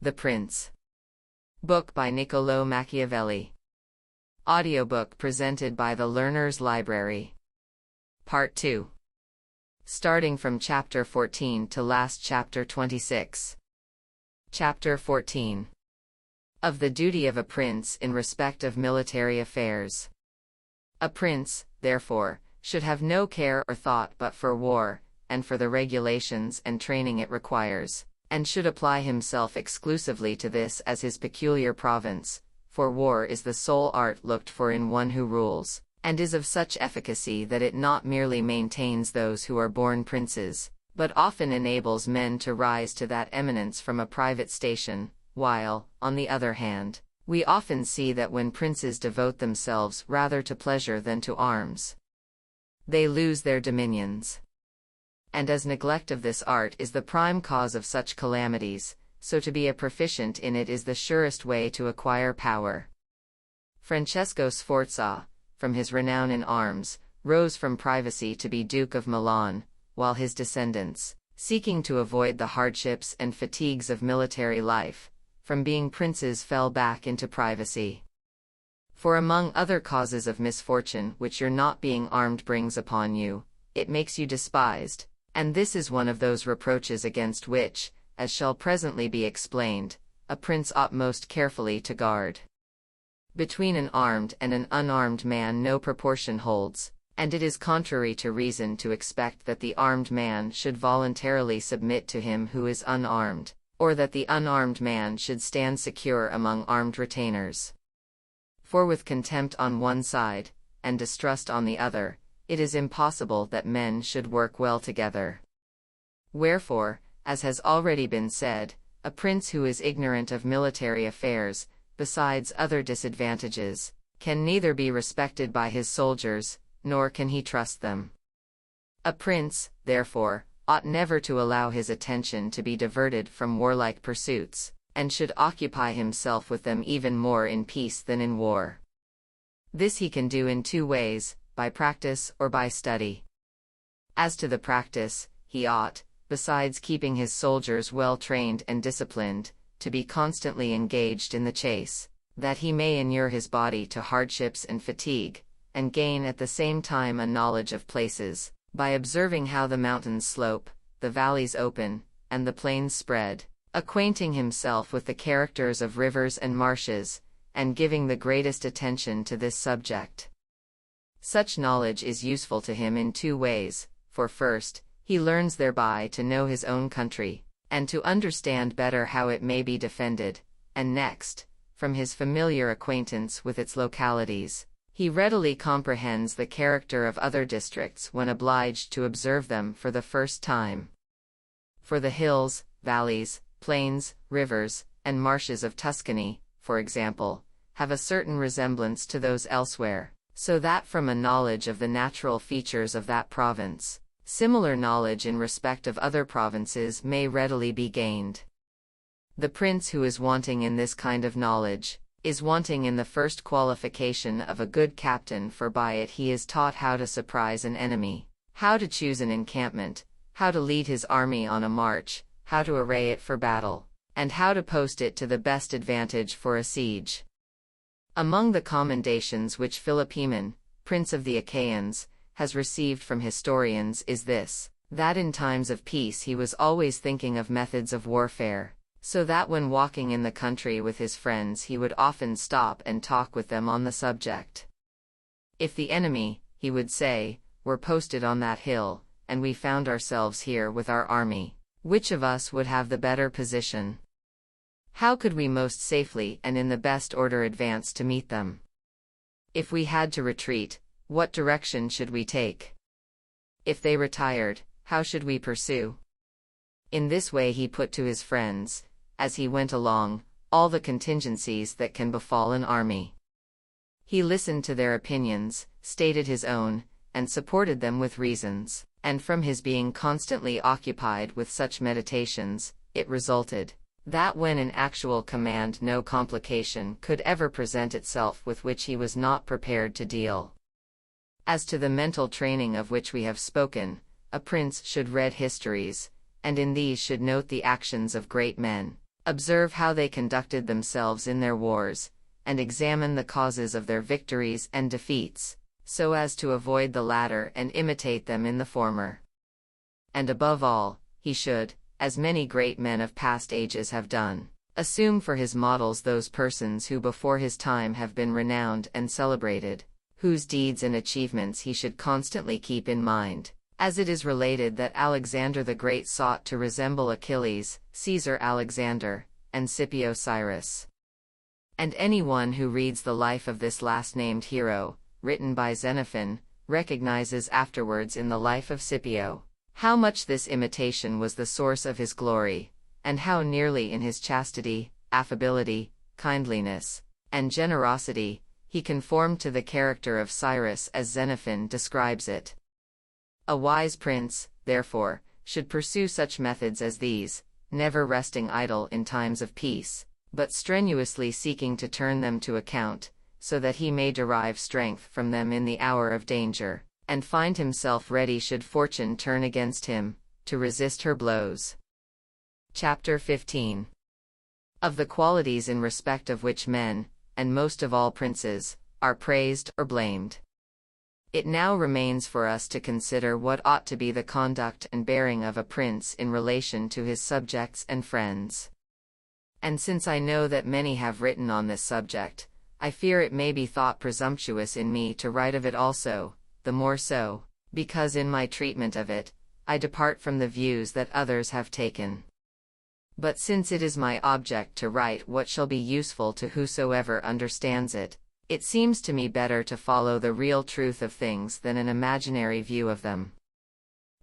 The Prince. Book by Niccolò Machiavelli. Audiobook presented by the Learner's Library. Part 2. Starting from Chapter 14 to last Chapter 26. Chapter 14. Of the duty of a prince in respect of military affairs. A prince, therefore, should have no care or thought but for war, and for the regulations and training it requires, and should apply himself exclusively to this as his peculiar province, for war is the sole art looked for in one who rules, and is of such efficacy that it not merely maintains those who are born princes, but often enables men to rise to that eminence from a private station, while, on the other hand, we often see that when princes devote themselves rather to pleasure than to arms, they lose their dominions. And as neglect of this art is the prime cause of such calamities, so to be a proficient in it is the surest way to acquire power. Francesco Sforza, from his renown in arms, rose from privacy to be Duke of Milan, while his descendants, seeking to avoid the hardships and fatigues of military life, from being princes fell back into privacy. For among other causes of misfortune which your not being armed brings upon you, it makes you despised, and this is one of those reproaches against which, as shall presently be explained, a prince ought most carefully to guard. Between an armed and an unarmed man no proportion holds, and it is contrary to reason to expect that the armed man should voluntarily submit to him who is unarmed, or that the unarmed man should stand secure among armed retainers. For with contempt on one side, and distrust on the other, it is impossible that men should work well together. Wherefore, as has already been said, a prince who is ignorant of military affairs, besides other disadvantages, can neither be respected by his soldiers, nor can he trust them. A prince, therefore, ought never to allow his attention to be diverted from warlike pursuits, and should occupy himself with them even more in peace than in war. This he can do in two ways, by practice or by study. As to the practice, he ought, besides keeping his soldiers well trained and disciplined, to be constantly engaged in the chase, that he may inure his body to hardships and fatigue, and gain at the same time a knowledge of places, by observing how the mountains slope, the valleys open, and the plains spread, acquainting himself with the characters of rivers and marshes, and giving the greatest attention to this subject. Such knowledge is useful to him in two ways, for first, he learns thereby to know his own country, and to understand better how it may be defended, and next, from his familiar acquaintance with its localities, he readily comprehends the character of other districts when obliged to observe them for the first time. For the hills, valleys, plains, rivers, and marshes of Tuscany, for example, have a certain resemblance to those elsewhere, so that from a knowledge of the natural features of that province, similar knowledge in respect of other provinces may readily be gained. The prince who is wanting in this kind of knowledge, is wanting in the first qualification of a good captain, for by it he is taught how to surprise an enemy, how to choose an encampment, how to lead his army on a march, how to array it for battle, and how to post it to the best advantage for a siege. Among the commendations which Philopoemen, prince of the Achaeans, has received from historians is this, that in times of peace he was always thinking of methods of warfare, so that when walking in the country with his friends he would often stop and talk with them on the subject. If the enemy, he would say, were posted on that hill, and we found ourselves here with our army, which of us would have the better position? How could we most safely and in the best order advance to meet them? If we had to retreat, what direction should we take? If they retired, how should we pursue? In this way he put to his friends, as he went along, all the contingencies that can befall an army. He listened to their opinions, stated his own, and supported them with reasons, and from his being constantly occupied with such meditations, it resulted, that when in actual command no complication could ever present itself with which he was not prepared to deal. As to the mental training of which we have spoken, a prince should read histories, and in these should note the actions of great men, Observe how they conducted themselves in their wars, and examine the causes of their victories and defeats, so as to avoid the latter and imitate them in the former. And above all, he should, as many great men of past ages have done, assume for his models those persons who before his time have been renowned and celebrated, whose deeds and achievements he should constantly keep in mind, as it is related that Alexander the Great sought to resemble Achilles, Caesar Alexander, and Scipio Cyrus. And anyone who reads the life of this last-named hero, written by Xenophon, recognizes afterwards in the life of Scipio, how much this imitation was the source of his glory, and how nearly in his chastity, affability, kindliness, and generosity, he conformed to the character of Cyrus as Xenophon describes it. A wise prince, therefore, should pursue such methods as these, never resting idle in times of peace, but strenuously seeking to turn them to account, so that he may derive strength from them in the hour of danger, and find himself ready should fortune turn against him, to resist her blows. Chapter 15. Of the qualities in respect of which men, and most of all princes, are praised or blamed. It now remains for us to consider what ought to be the conduct and bearing of a prince in relation to his subjects and friends. And since I know that many have written on this subject, I fear it may be thought presumptuous in me to write of it also, the more so, because in my treatment of it, I depart from the views that others have taken. But since it is my object to write what shall be useful to whosoever understands it, it seems to me better to follow the real truth of things than an imaginary view of them.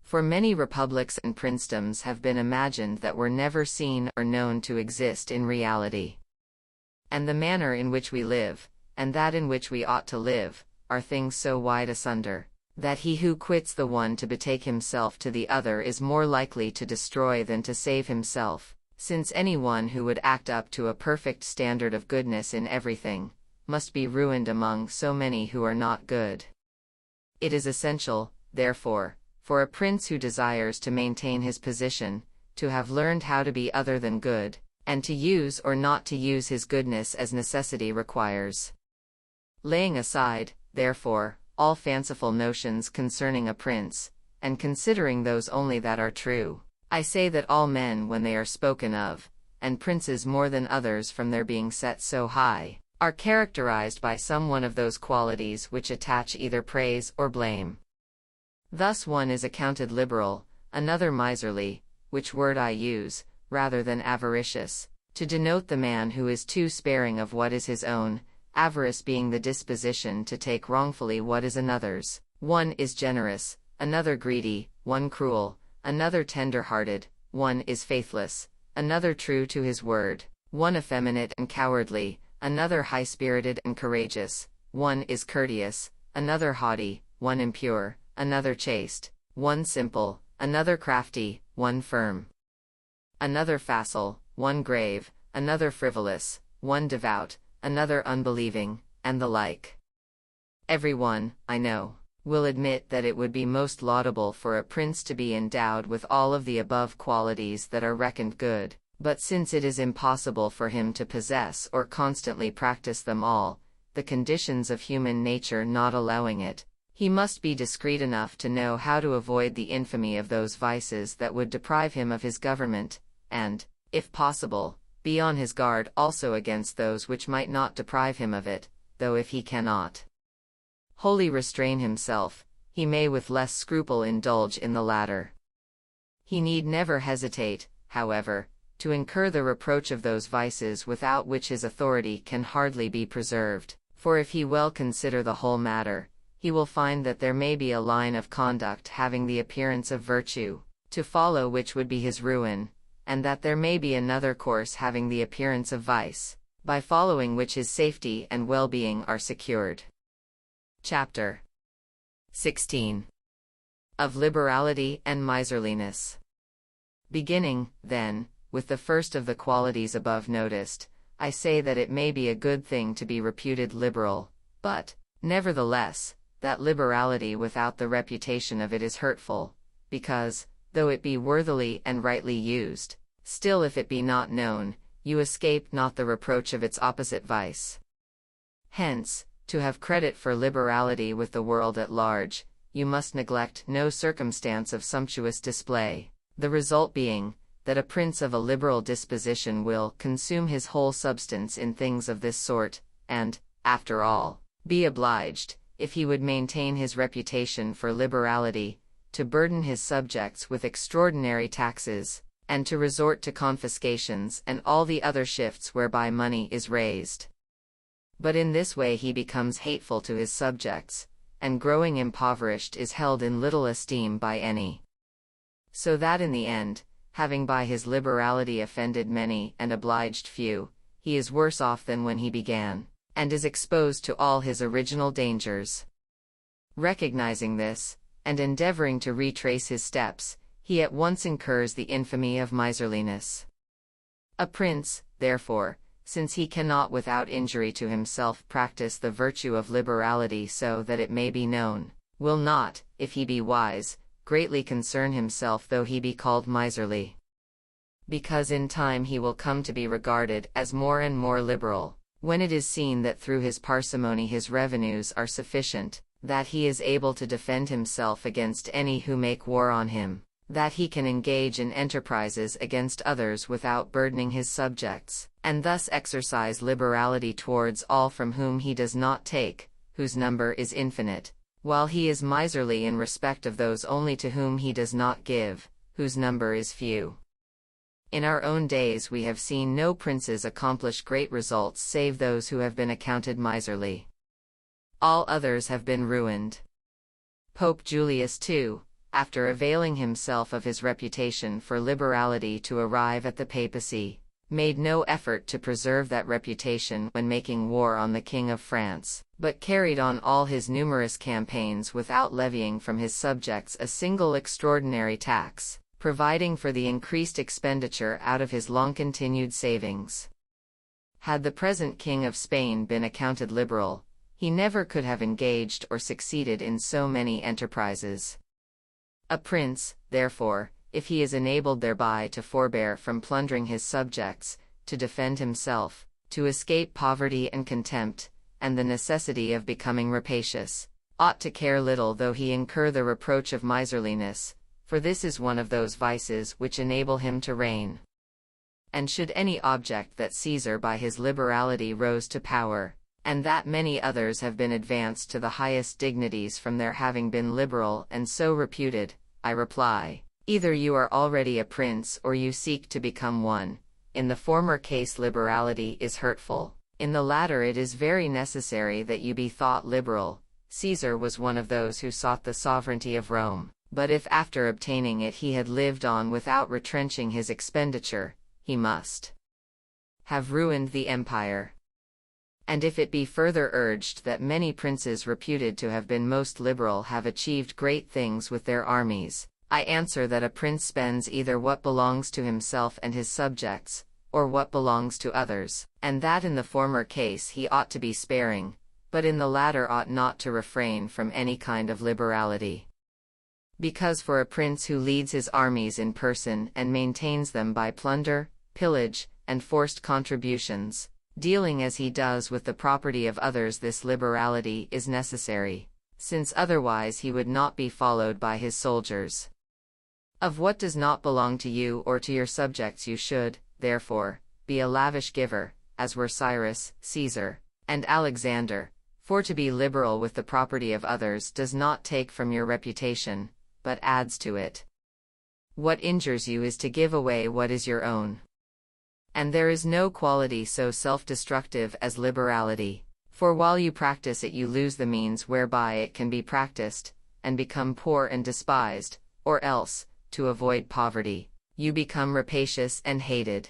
For many republics and princedoms have been imagined that were never seen or known to exist in reality. And the manner in which we live, and that in which we ought to live, are things so wide asunder, that he who quits the one to betake himself to the other is more likely to destroy than to save himself, since any one who would act up to a perfect standard of goodness in everything, must be ruined among so many who are not good. It is essential, therefore, for a prince who desires to maintain his position, to have learned how to be other than good, and to use or not to use his goodness as necessity requires. Laying aside, therefore, all fanciful notions concerning a prince, and considering those only that are true, I say that all men when they are spoken of, and princes more than others from their being set so high, are characterized by some one of those qualities which attach either praise or blame. Thus one is accounted liberal, another miserly, which word I use, rather than avaricious, to denote the man who is too sparing of what is his own, avarice being the disposition to take wrongfully what is another's. One is generous, another greedy, one cruel, another tender-hearted, one is faithless, another true to his word, one effeminate and cowardly, another high-spirited and courageous, one is courteous, another haughty, one impure, another chaste, one simple, another crafty, one firm, another facile, one grave, another frivolous, one devout, another unbelieving, and the like. Everyone, I know, will admit that it would be most laudable for a prince to be endowed with all of the above qualities that are reckoned good, but since it is impossible for him to possess or constantly practice them all, the conditions of human nature not allowing it, he must be discreet enough to know how to avoid the infamy of those vices that would deprive him of his government, and, if possible, be on his guard also against those which might not deprive him of it, though if he cannot wholly restrain himself, he may with less scruple indulge in the latter. He need never hesitate, however, to incur the reproach of those vices without which his authority can hardly be preserved, for if he well consider the whole matter, he will find that there may be a line of conduct having the appearance of virtue, to follow which would be his ruin, and that there may be another course having the appearance of vice, by following which his safety and well-being are secured. Chapter 16. Of Liberality and Miserliness. Beginning, then, with the first of the qualities above noticed, I say that it may be a good thing to be reputed liberal, but, nevertheless, that liberality without the reputation of it is hurtful, because, though it be worthily and rightly used, still if it be not known, you escape not the reproach of its opposite vice. Hence, to have credit for liberality with the world at large, you must neglect no circumstance of sumptuous display, the result being, that a prince of a liberal disposition will consume his whole substance in things of this sort, and, after all, be obliged, if he would maintain his reputation for liberality, to burden his subjects with extraordinary taxes, and to resort to confiscations and all the other shifts whereby money is raised. But in this way he becomes hateful to his subjects, and growing impoverished is held in little esteem by any. So that in the end, having by his liberality offended many and obliged few, he is worse off than when he began, and is exposed to all his original dangers. Recognizing this, and endeavoring to retrace his steps, he at once incurs the infamy of miserliness. A prince, therefore, since he cannot without injury to himself practice the virtue of liberality so that it may be known, will not, if he be wise, greatly concern himself though he be called miserly. Because in time he will come to be regarded as more and more liberal, when it is seen that through his parsimony his revenues are sufficient, that he is able to defend himself against any who make war on him, that he can engage in enterprises against others without burdening his subjects, and thus exercise liberality towards all from whom he does not take, whose number is infinite, while he is miserly in respect of those only to whom he does not give, whose number is few. In our own days we have seen no princes accomplish great results save those who have been accounted miserly. All others have been ruined. Pope Julius II, after availing himself of his reputation for liberality to arrive at the papacy, made no effort to preserve that reputation when making war on the King of France, but carried on all his numerous campaigns without levying from his subjects a single extraordinary tax, providing for the increased expenditure out of his long-continued savings. Had the present King of Spain been accounted liberal, he never could have engaged or succeeded in so many enterprises. A prince, therefore, if he is enabled thereby to forbear from plundering his subjects, to defend himself, to escape poverty and contempt, and the necessity of becoming rapacious, ought to care little though he incur the reproach of miserliness, for this is one of those vices which enable him to reign. And should any object that Caesar by his liberality rose to power, and that many others have been advanced to the highest dignities from their having been liberal and so reputed, I reply, either you are already a prince or you seek to become one. In the former case liberality is hurtful, in the latter it is very necessary that you be thought liberal. Caesar was one of those who sought the sovereignty of Rome, but if after obtaining it he had lived on without retrenching his expenditure, he must have ruined the empire. And if it be further urged that many princes reputed to have been most liberal have achieved great things with their armies, I answer that a prince spends either what belongs to himself and his subjects, or what belongs to others, and that in the former case he ought to be sparing, but in the latter ought not to refrain from any kind of liberality. Because for a prince who leads his armies in person and maintains them by plunder, pillage, and forced contributions, dealing as he does with the property of others, this liberality is necessary, since otherwise he would not be followed by his soldiers. Of what does not belong to you or to your subjects you should, therefore, be a lavish giver, as were Cyrus, Caesar, and Alexander, for to be liberal with the property of others does not take from your reputation, but adds to it. What injures you is to give away what is your own. And there is no quality so self-destructive as liberality, for while you practice it you lose the means whereby it can be practiced, and become poor and despised, or else, to avoid poverty, you become rapacious and hated.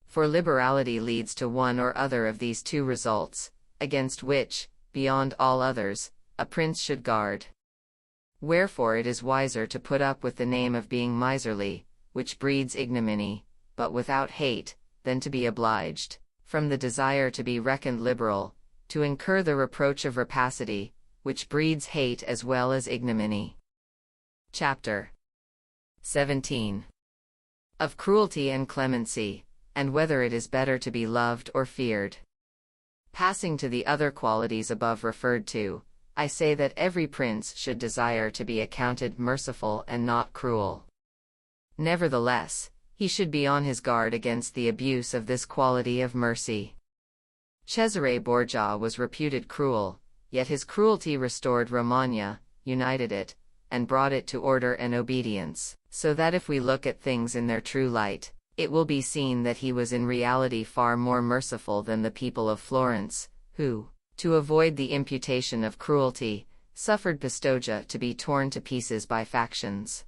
For liberality leads to one or other of these two results, against which, beyond all others, a prince should guard. Wherefore it is wiser to put up with the name of being miserly, which breeds ignominy, but without hate, than to be obliged, from the desire to be reckoned liberal, to incur the reproach of rapacity, which breeds hate as well as ignominy. Chapter 17. Of Cruelty and Clemency, and whether it is better to be loved or feared. Passing to the other qualities above referred to, I say that every prince should desire to be accounted merciful and not cruel. Nevertheless, he should be on his guard against the abuse of this quality of mercy. Cesare Borgia was reputed cruel, yet his cruelty restored Romagna, united it, and brought it to order and obedience, so that if we look at things in their true light, it will be seen that he was in reality far more merciful than the people of Florence, who, to avoid the imputation of cruelty, suffered Pistoia to be torn to pieces by factions.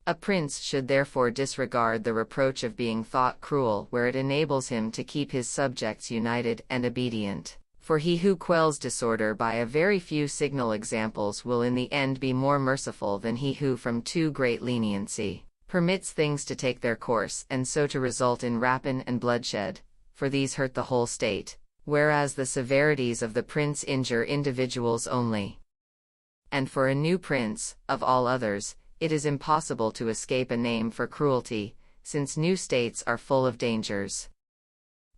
A prince should therefore disregard the reproach of being thought cruel where it enables him to keep his subjects united and obedient, for he who quells disorder by a very few signal examples will in the end be more merciful than he who from too great leniency permits things to take their course and so to result in rapine and bloodshed, for these hurt the whole state, whereas the severities of the prince injure individuals only. And for a new prince, of all others, it is impossible to escape a name for cruelty, since new states are full of dangers.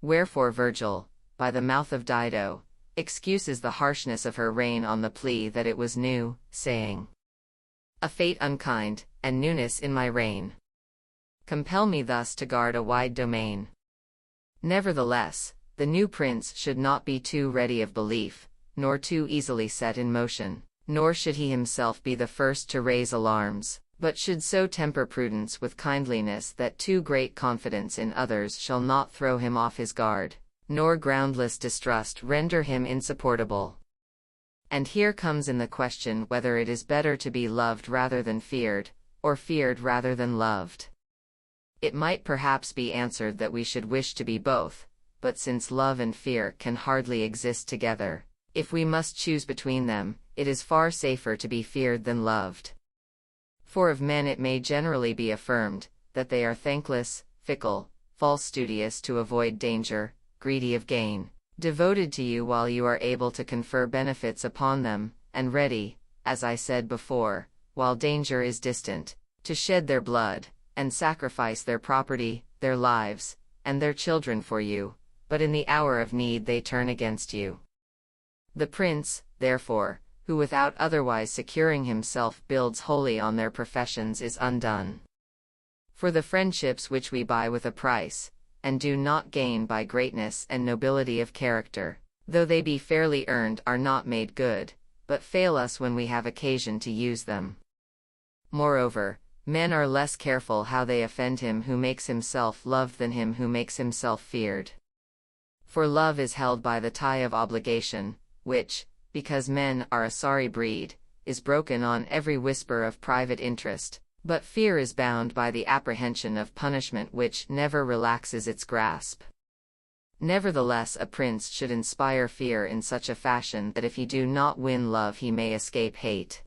Wherefore Virgil, by the mouth of Dido, excuses the harshness of her reign on the plea that it was new, saying, "A fate unkind, and newness in my reign, compel me thus to guard a wide domain." Nevertheless, the new prince should not be too ready of belief, nor too easily set in motion, nor should he himself be the first to raise alarms, but should so temper prudence with kindliness that too great confidence in others shall not throw him off his guard, nor groundless distrust render him insupportable. And here comes in the question whether it is better to be loved rather than feared, or feared rather than loved. It might perhaps be answered that we should wish to be both, but since love and fear can hardly exist together, if we must choose between them, it is far safer to be feared than loved. For of men it may generally be affirmed, that they are thankless, fickle, false, studious to avoid danger, greedy of gain, devoted to you while you are able to confer benefits upon them, and ready, as I said before, while danger is distant, to shed their blood, and sacrifice their property, their lives, and their children for you, but in the hour of need they turn against you. The prince, therefore, who without otherwise securing himself builds wholly on their professions is undone. For the friendships which we buy with a price, and do not gain by greatness and nobility of character, though they be fairly earned, are not made good, but fail us when we have occasion to use them. Moreover, men are less careful how they offend him who makes himself loved than him who makes himself feared. For love is held by the tie of obligation, which, because men are a sorry breed, is broken on every whisper of private interest, but fear is bound by the apprehension of punishment which never relaxes its grasp. Nevertheless, a prince should inspire fear in such a fashion that if he do not win love he may escape hate.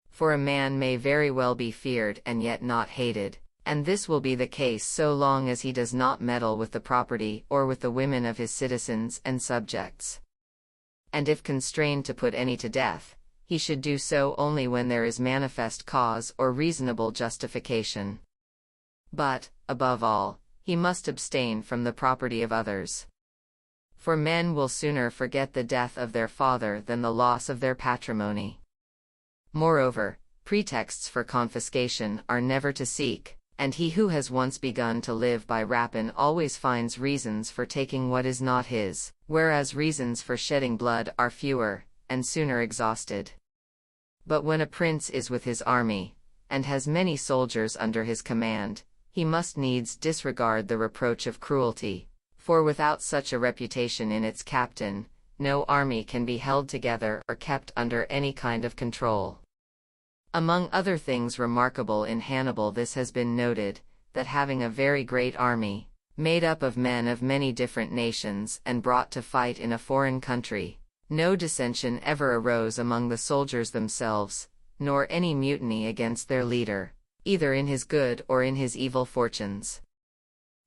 For a man may very well be feared and yet not hated, and this will be the case so long as he does not meddle with the property or with the women of his citizens and subjects. And if constrained to put any to death, he should do so only when there is manifest cause or reasonable justification. But, above all, he must abstain from the property of others. For men will sooner forget the death of their father than the loss of their patrimony. Moreover, pretexts for confiscation are never to seek, and he who has once begun to live by rapine always finds reasons for taking what is not his, whereas reasons for shedding blood are fewer, and sooner exhausted. But when a prince is with his army, and has many soldiers under his command, he must needs disregard the reproach of cruelty, for without such a reputation in its captain, no army can be held together or kept under any kind of control. Among other things remarkable in Hannibal this has been noted, that having a very great army, made up of men of many different nations and brought to fight in a foreign country, no dissension ever arose among the soldiers themselves, nor any mutiny against their leader, either in his good or in his evil fortunes.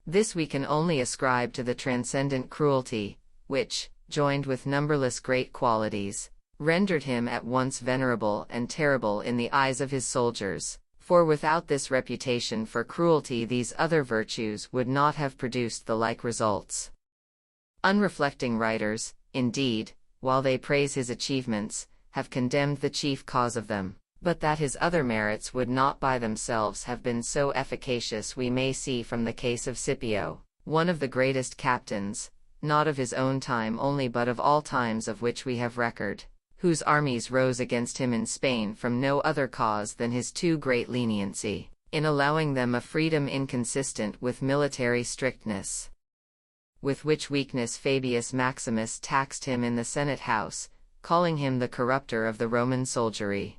This we can only ascribe to the transcendent cruelty, which, joined with numberless great qualities, rendered him at once venerable and terrible in the eyes of his soldiers, For without this reputation for cruelty, these other virtues would not have produced the like results. Unreflecting writers, indeed, while they praise his achievements, have condemned the chief cause of them, but that his other merits would not by themselves have been so efficacious we may see from the case of Scipio, one of the greatest captains, not of his own time only but of all times of which we have record, whose armies rose against him in Spain from no other cause than his too great leniency, in allowing them a freedom inconsistent with military strictness. With which weakness Fabius Maximus taxed him in the Senate House, calling him the corrupter of the Roman soldiery.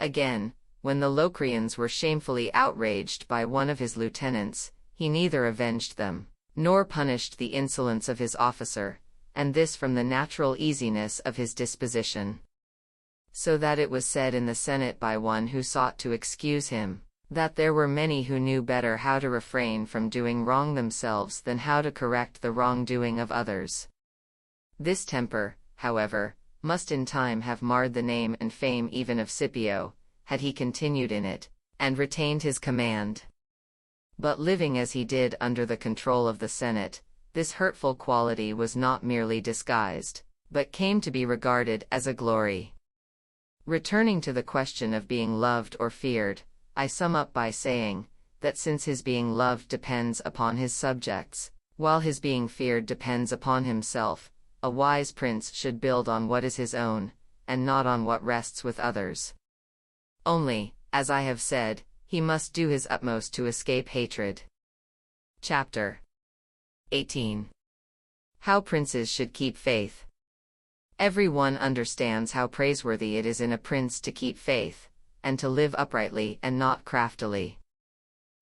Again, when the Locrians were shamefully outraged by one of his lieutenants, he neither avenged them, nor punished the insolence of his officer, and this from the natural easiness of his disposition. So that it was said in the Senate by one who sought to excuse him, that there were many who knew better how to refrain from doing wrong themselves than how to correct the wrongdoing of others. This temper, however, must in time have marred the name and fame even of Scipio, had he continued in it, and retained his command. But living as he did under the control of the Senate, this hurtful quality was not merely disguised, but came to be regarded as a glory. Returning to the question of being loved or feared, I sum up by saying, that since his being loved depends upon his subjects, while his being feared depends upon himself, a wise prince should build on what is his own, and not on what rests with others. Only, as I have said, he must do his utmost to escape hatred. Chapter 18. How Princes Should Keep Faith. Every one understands how praiseworthy it is in a prince to keep faith, and to live uprightly and not craftily.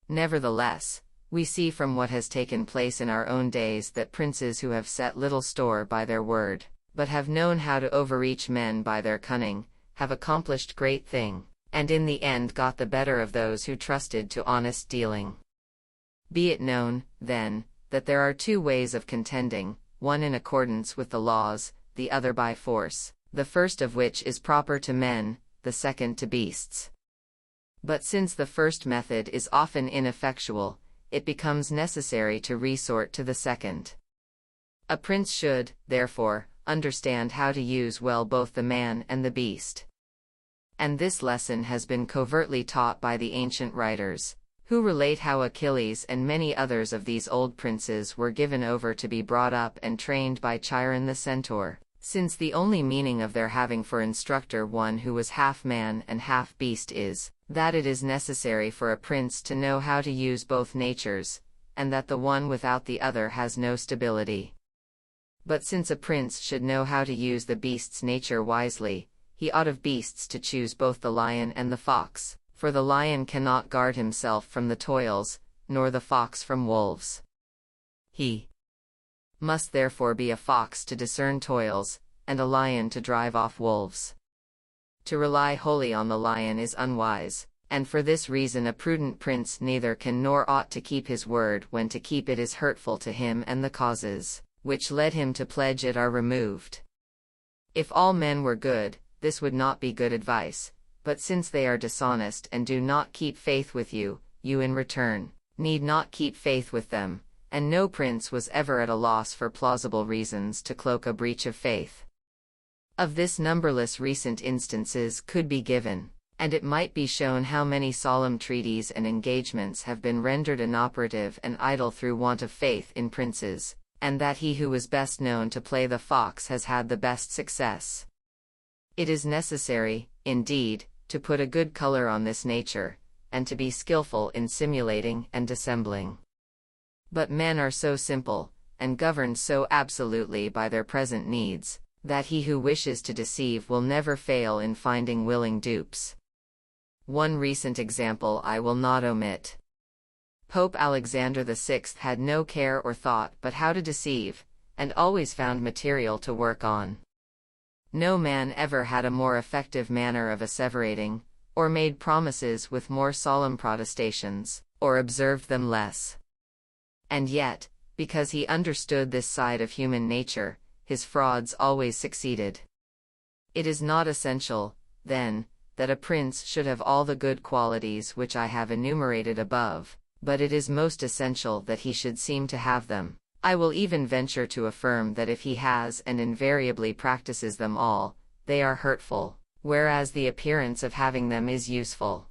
Nevertheless, we see from what has taken place in our own days that princes who have set little store by their word, but have known how to overreach men by their cunning, have accomplished great things, and in the end got the better of those who trusted to honest dealing. Be it known, then, that there are two ways of contending, one in accordance with the laws, the other by force, the first of which is proper to men, the second to beasts. But since the first method is often ineffectual, it becomes necessary to resort to the second. A prince should, therefore, understand how to use well both the man and the beast. And this lesson has been covertly taught by the ancient writers, who relate how Achilles and many others of these old princes were given over to be brought up and trained by Chiron the centaur, since the only meaning of their having for instructor one who was half man and half beast is, that it is necessary for a prince to know how to use both natures, and that the one without the other has no stability. But since a prince should know how to use the beast's nature wisely, he ought of beasts to choose both the lion and the fox, for the lion cannot guard himself from the toils, nor the fox from wolves. He must therefore be a fox to discern toils, and a lion to drive off wolves. To rely wholly on the lion is unwise, and for this reason a prudent prince neither can nor ought to keep his word when to keep it is hurtful to him and the causes, which led him to pledge it are removed. If all men were good, this would not be good advice, but since they are dishonest and do not keep faith with you, you in return need not keep faith with them, and no prince was ever at a loss for plausible reasons to cloak a breach of faith. Of this numberless recent instances could be given, and it might be shown how many solemn treaties and engagements have been rendered inoperative and idle through want of faith in princes, and that he who was best known to play the fox has had the best success. It is necessary, indeed, to put a good color on this nature, and to be skillful in simulating and dissembling. But men are so simple, and governed so absolutely by their present needs, that he who wishes to deceive will never fail in finding willing dupes. One recent example I will not omit. Pope Alexander VI had no care or thought but how to deceive, and always found material to work on. No man ever had a more effective manner of asseverating, or made promises with more solemn protestations, or observed them less. And yet, because he understood this side of human nature, his frauds always succeeded. It is not essential, then, that a prince should have all the good qualities which I have enumerated above, but it is most essential that he should seem to have them. I will even venture to affirm that if he has and invariably practices them all, they are hurtful, whereas the appearance of having them is useful.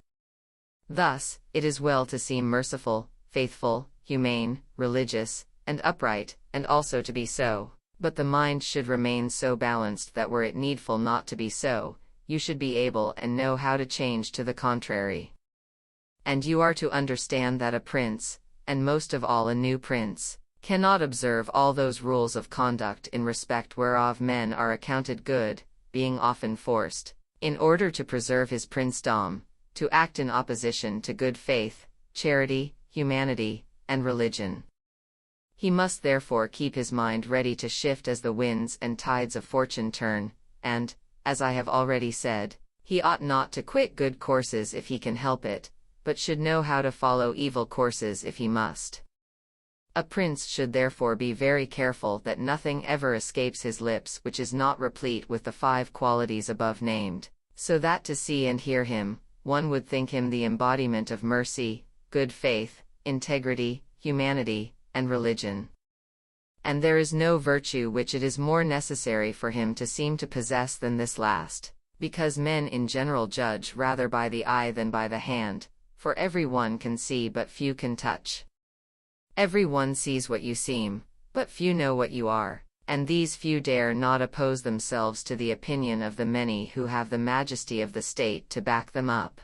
Thus, it is well to seem merciful, faithful, humane, religious, and upright, and also to be so, but the mind should remain so balanced that were it needful not to be so, you should be able and know how to change to the contrary. And you are to understand that a prince, and most of all a new prince, cannot observe all those rules of conduct in respect whereof men are accounted good, being often forced, in order to preserve his princedom, to act in opposition to good faith, charity, humanity, and religion. He must therefore keep his mind ready to shift as the winds and tides of fortune turn, and, as I have already said, he ought not to quit good courses if he can help it, but should know how to follow evil courses if he must. A prince should therefore be very careful that nothing ever escapes his lips which is not replete with the 5 qualities above named, so that to see and hear him, one would think him the embodiment of mercy, good faith, integrity, humanity, and religion. And there is no virtue which it is more necessary for him to seem to possess than this last, because men in general judge rather by the eye than by the hand, for every one can see but few can touch. Every one sees what you seem, but few know what you are, and these few dare not oppose themselves to the opinion of the many who have the majesty of the state to back them up.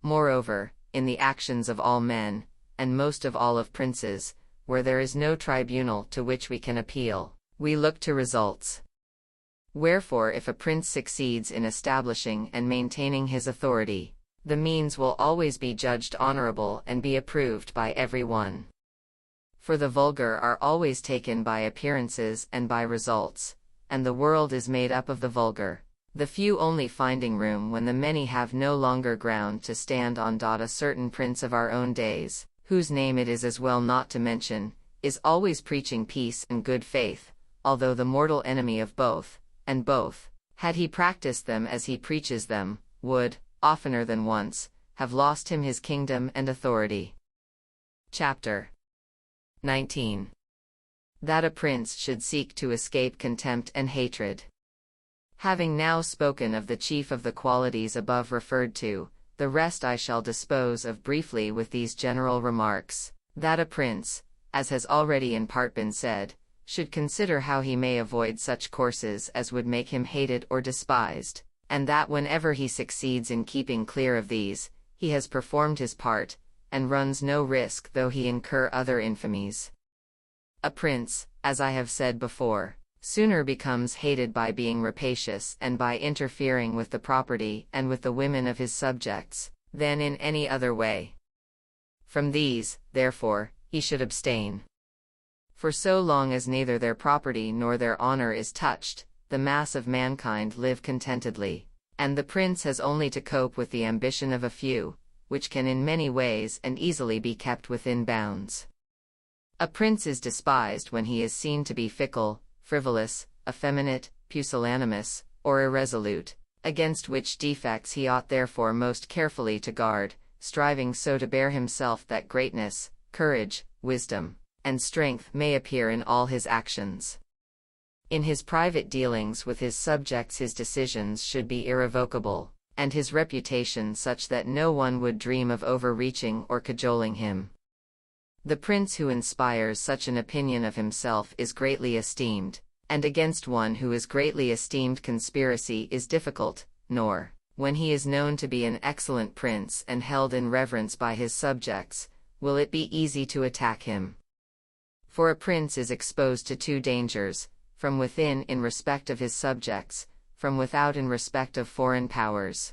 Moreover, in the actions of all men, and most of all of princes, where there is no tribunal to which we can appeal, we look to results. Wherefore if a prince succeeds in establishing and maintaining his authority, the means will always be judged honorable and be approved by every one. For the vulgar are always taken by appearances and by results, and the world is made up of the vulgar, the few only finding room when the many have no longer ground to stand on. A certain prince of our own days, whose name it is as well not to mention, is always preaching peace and good faith, although the mortal enemy of both, and both, had he practiced them as he preaches them, would, oftener than once, have lost him his kingdom and authority. Chapter 19. That a prince should seek to escape contempt and hatred. Having now spoken of the chief of the qualities above referred to, the rest I shall dispose of briefly with these general remarks, that a prince, as has already in part been said, should consider how he may avoid such courses as would make him hated or despised, and that whenever he succeeds in keeping clear of these, he has performed his part, and runs no risk though he incur other infamies. A prince, as I have said before, sooner becomes hated by being rapacious and by interfering with the property and with the women of his subjects, than in any other way. From these, therefore, he should abstain. For so long as neither their property nor their honor is touched, the mass of mankind live contentedly, and the prince has only to cope with the ambition of a few, which can in many ways and easily be kept within bounds. A prince is despised when he is seen to be fickle, frivolous, effeminate, pusillanimous, or irresolute, against which defects he ought therefore most carefully to guard, striving so to bear himself that greatness, courage, wisdom, and strength may appear in all his actions. In his private dealings with his subjects his decisions should be irrevocable, and his reputation such that no one would dream of overreaching or cajoling him. The prince who inspires such an opinion of himself is greatly esteemed, and against one who is greatly esteemed conspiracy is difficult, nor, when he is known to be an excellent prince and held in reverence by his subjects, will it be easy to attack him. For a prince is exposed to 2 dangers, from within in respect of his subjects, from without in respect of foreign powers.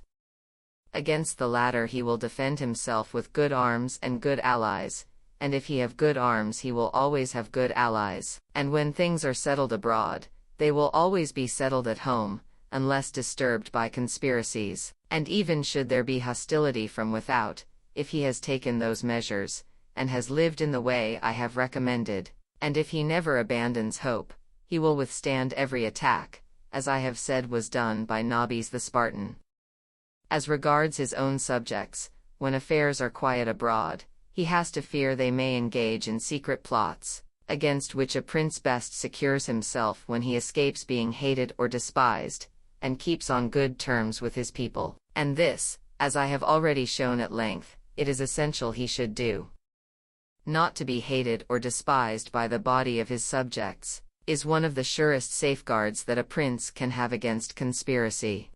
Against the latter he will defend himself with good arms and good allies, and if he have good arms he will always have good allies, and when things are settled abroad, they will always be settled at home, unless disturbed by conspiracies, and even should there be hostility from without, if he has taken those measures, and has lived in the way I have recommended, and if he never abandons hope, he will withstand every attack, as I have said was done by Nobis the Spartan. As regards his own subjects, when affairs are quiet abroad, he has to fear they may engage in secret plots, against which a prince best secures himself when he escapes being hated or despised, and keeps on good terms with his people. And this, as I have already shown at length, it is essential he should do. Not to be hated or despised by the body of his subjects, is one of the surest safeguards that a prince can have against conspiracy.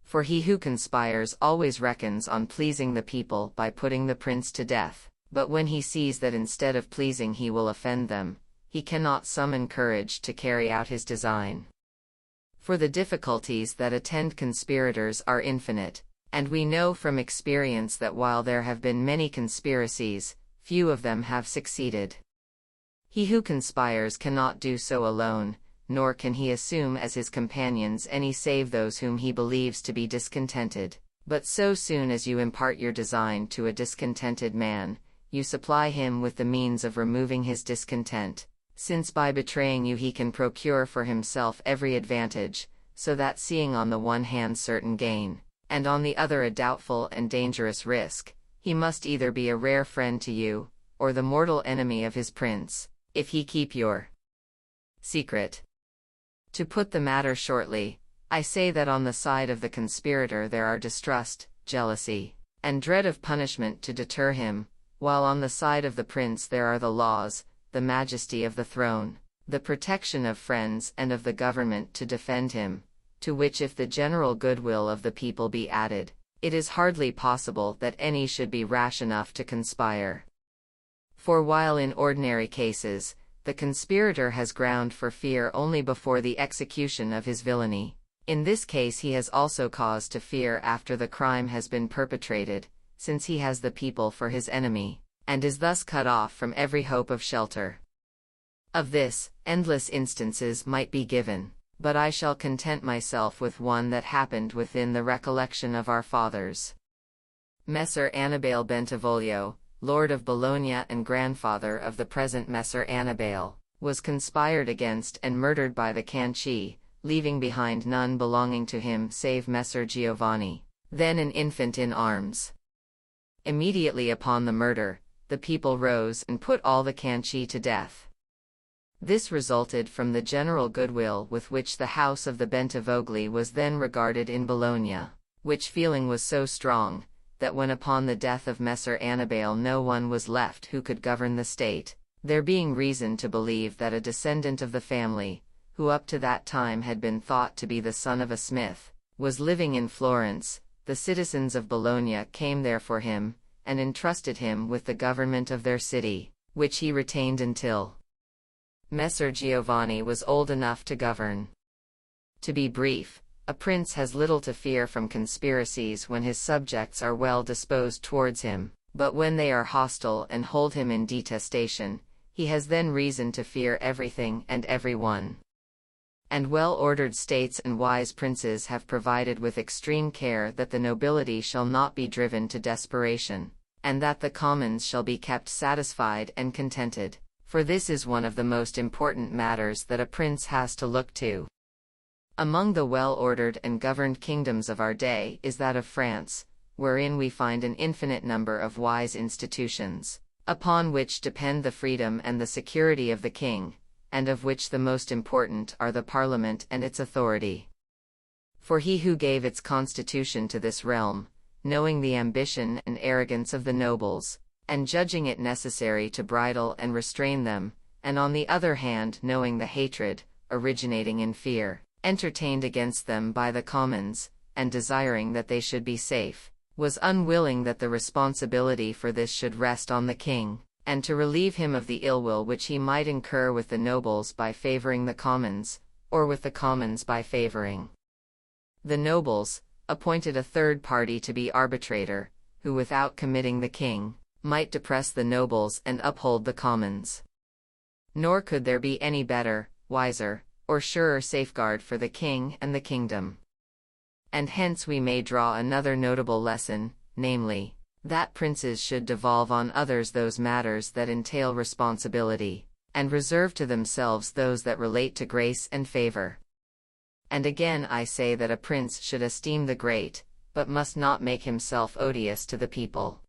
For he who conspires always reckons on pleasing the people by putting the prince to death, but when he sees that instead of pleasing he will offend them, he cannot summon courage to carry out his design. For the difficulties that attend conspirators are infinite, and we know from experience that while there have been many conspiracies, few of them have succeeded. He who conspires cannot do so alone, nor can he assume as his companions any save those whom he believes to be discontented. But so soon as you impart your design to a discontented man, you supply him with the means of removing his discontent, since by betraying you he can procure for himself every advantage, so that seeing on the one hand certain gain, and on the other a doubtful and dangerous risk, he must either be a rare friend to you, or the mortal enemy of his prince, if he keep your secret. To put the matter shortly, I say that on the side of the conspirator there are distrust, jealousy, and dread of punishment to deter him, while on the side of the prince there are the laws, the majesty of the throne, the protection of friends and of the government to defend him, to which if the general goodwill of the people be added, it is hardly possible that any should be rash enough to conspire. For while in ordinary cases, the conspirator has ground for fear only before the execution of his villainy, in this case he has also cause to fear after the crime has been perpetrated, since he has the people for his enemy, and is thus cut off from every hope of shelter. Of this, endless instances might be given, but I shall content myself with one that happened within the recollection of our fathers. Messer Annibale Bentivoglio, Lord of Bologna and grandfather of the present Messer Annibale, was conspired against and murdered by the Canci, leaving behind none belonging to him save Messer Giovanni, then an infant in arms. Immediately upon the murder, the people rose and put all the Canci to death. This resulted from the general goodwill with which the house of the Bentivogli was then regarded in Bologna, which feeling was so strong, that when upon the death of Messer Annibale no one was left who could govern the state, there being reason to believe that a descendant of the family, who up to that time had been thought to be the son of a smith, was living in Florence, the citizens of Bologna came there for him, and entrusted him with the government of their city, which he retained until Messer Giovanni was old enough to govern. To be brief, a prince has little to fear from conspiracies when his subjects are well disposed towards him, but when they are hostile and hold him in detestation, he has then reason to fear everything and everyone. And well-ordered states and wise princes have provided with extreme care that the nobility shall not be driven to desperation, and that the commons shall be kept satisfied and contented, for this is one of the most important matters that a prince has to look to. Among the well-ordered and governed kingdoms of our day is that of France, wherein we find an infinite number of wise institutions, upon which depend the freedom and the security of the king, and of which the most important are the Parliament and its authority. For he who gave its constitution to this realm, knowing the ambition and arrogance of the nobles, and judging it necessary to bridle and restrain them, and on the other hand knowing the hatred, originating in fear, entertained against them by the commons, and desiring that they should be safe, was unwilling that the responsibility for this should rest on the king, and to relieve him of the ill will which he might incur with the nobles by favoring the commons, or with the commons by favoring the nobles, appointed a third party to be arbitrator, who without committing the king, might depress the nobles and uphold the commons. Nor could there be any better, wiser, or surer safeguard for the king and the kingdom. And hence we may draw another notable lesson, namely, that princes should devolve on others those matters that entail responsibility, and reserve to themselves those that relate to grace and favor. And again I say that a prince should esteem the great, but must not make himself odious to the people.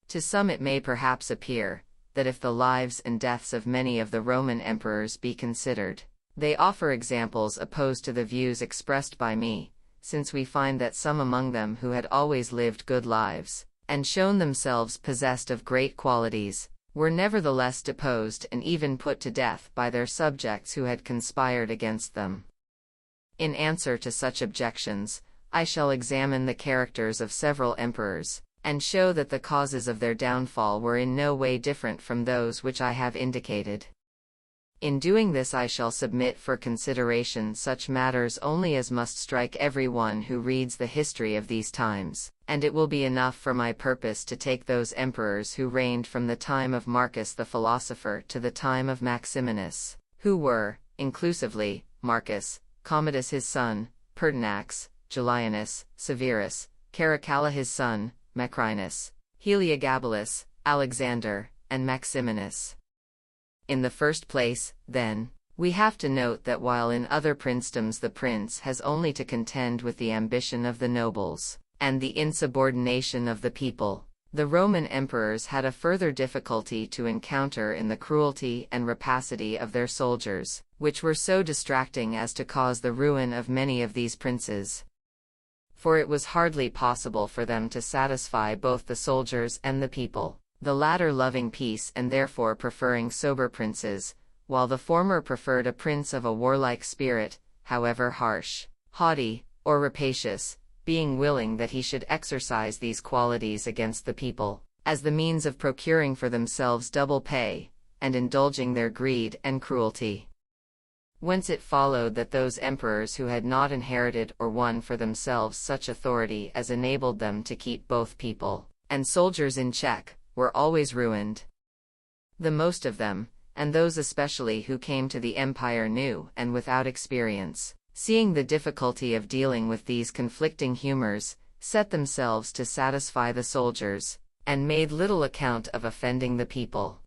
To some it may perhaps appear that if the lives and deaths of many of the Roman emperors be considered, they offer examples opposed to the views expressed by me, since we find that some among them who had always lived good lives, and shown themselves possessed of great qualities, were nevertheless deposed and even put to death by their subjects who had conspired against them. In answer to such objections, I shall examine the characters of several emperors, and show that the causes of their downfall were in no way different from those which I have indicated. In doing this I shall submit for consideration such matters only as must strike every one who reads the history of these times, and it will be enough for my purpose to take those emperors who reigned from the time of Marcus the philosopher to the time of Maximinus, who were, inclusively, Marcus, Commodus his son, Pertinax, Julianus, Severus, Caracalla his son, Macrinus, Heliogabalus, Alexander, and Maximinus. In the first place, then, we have to note that while in other princedoms the prince has only to contend with the ambition of the nobles, and the insubordination of the people, the Roman emperors had a further difficulty to encounter in the cruelty and rapacity of their soldiers, which were so distracting as to cause the ruin of many of these princes. For it was hardly possible for them to satisfy both the soldiers and the people, the latter loving peace and therefore preferring sober princes, while the former preferred a prince of a warlike spirit, however harsh, haughty, or rapacious, being willing that he should exercise these qualities against the people, as the means of procuring for themselves double pay, and indulging their greed and cruelty. Whence it followed that those emperors who had not inherited or won for themselves such authority as enabled them to keep both people and soldiers in check, were always ruined. The most of them, and those especially who came to the empire new and without experience, seeing the difficulty of dealing with these conflicting humors, set themselves to satisfy the soldiers, and made little account of offending the people.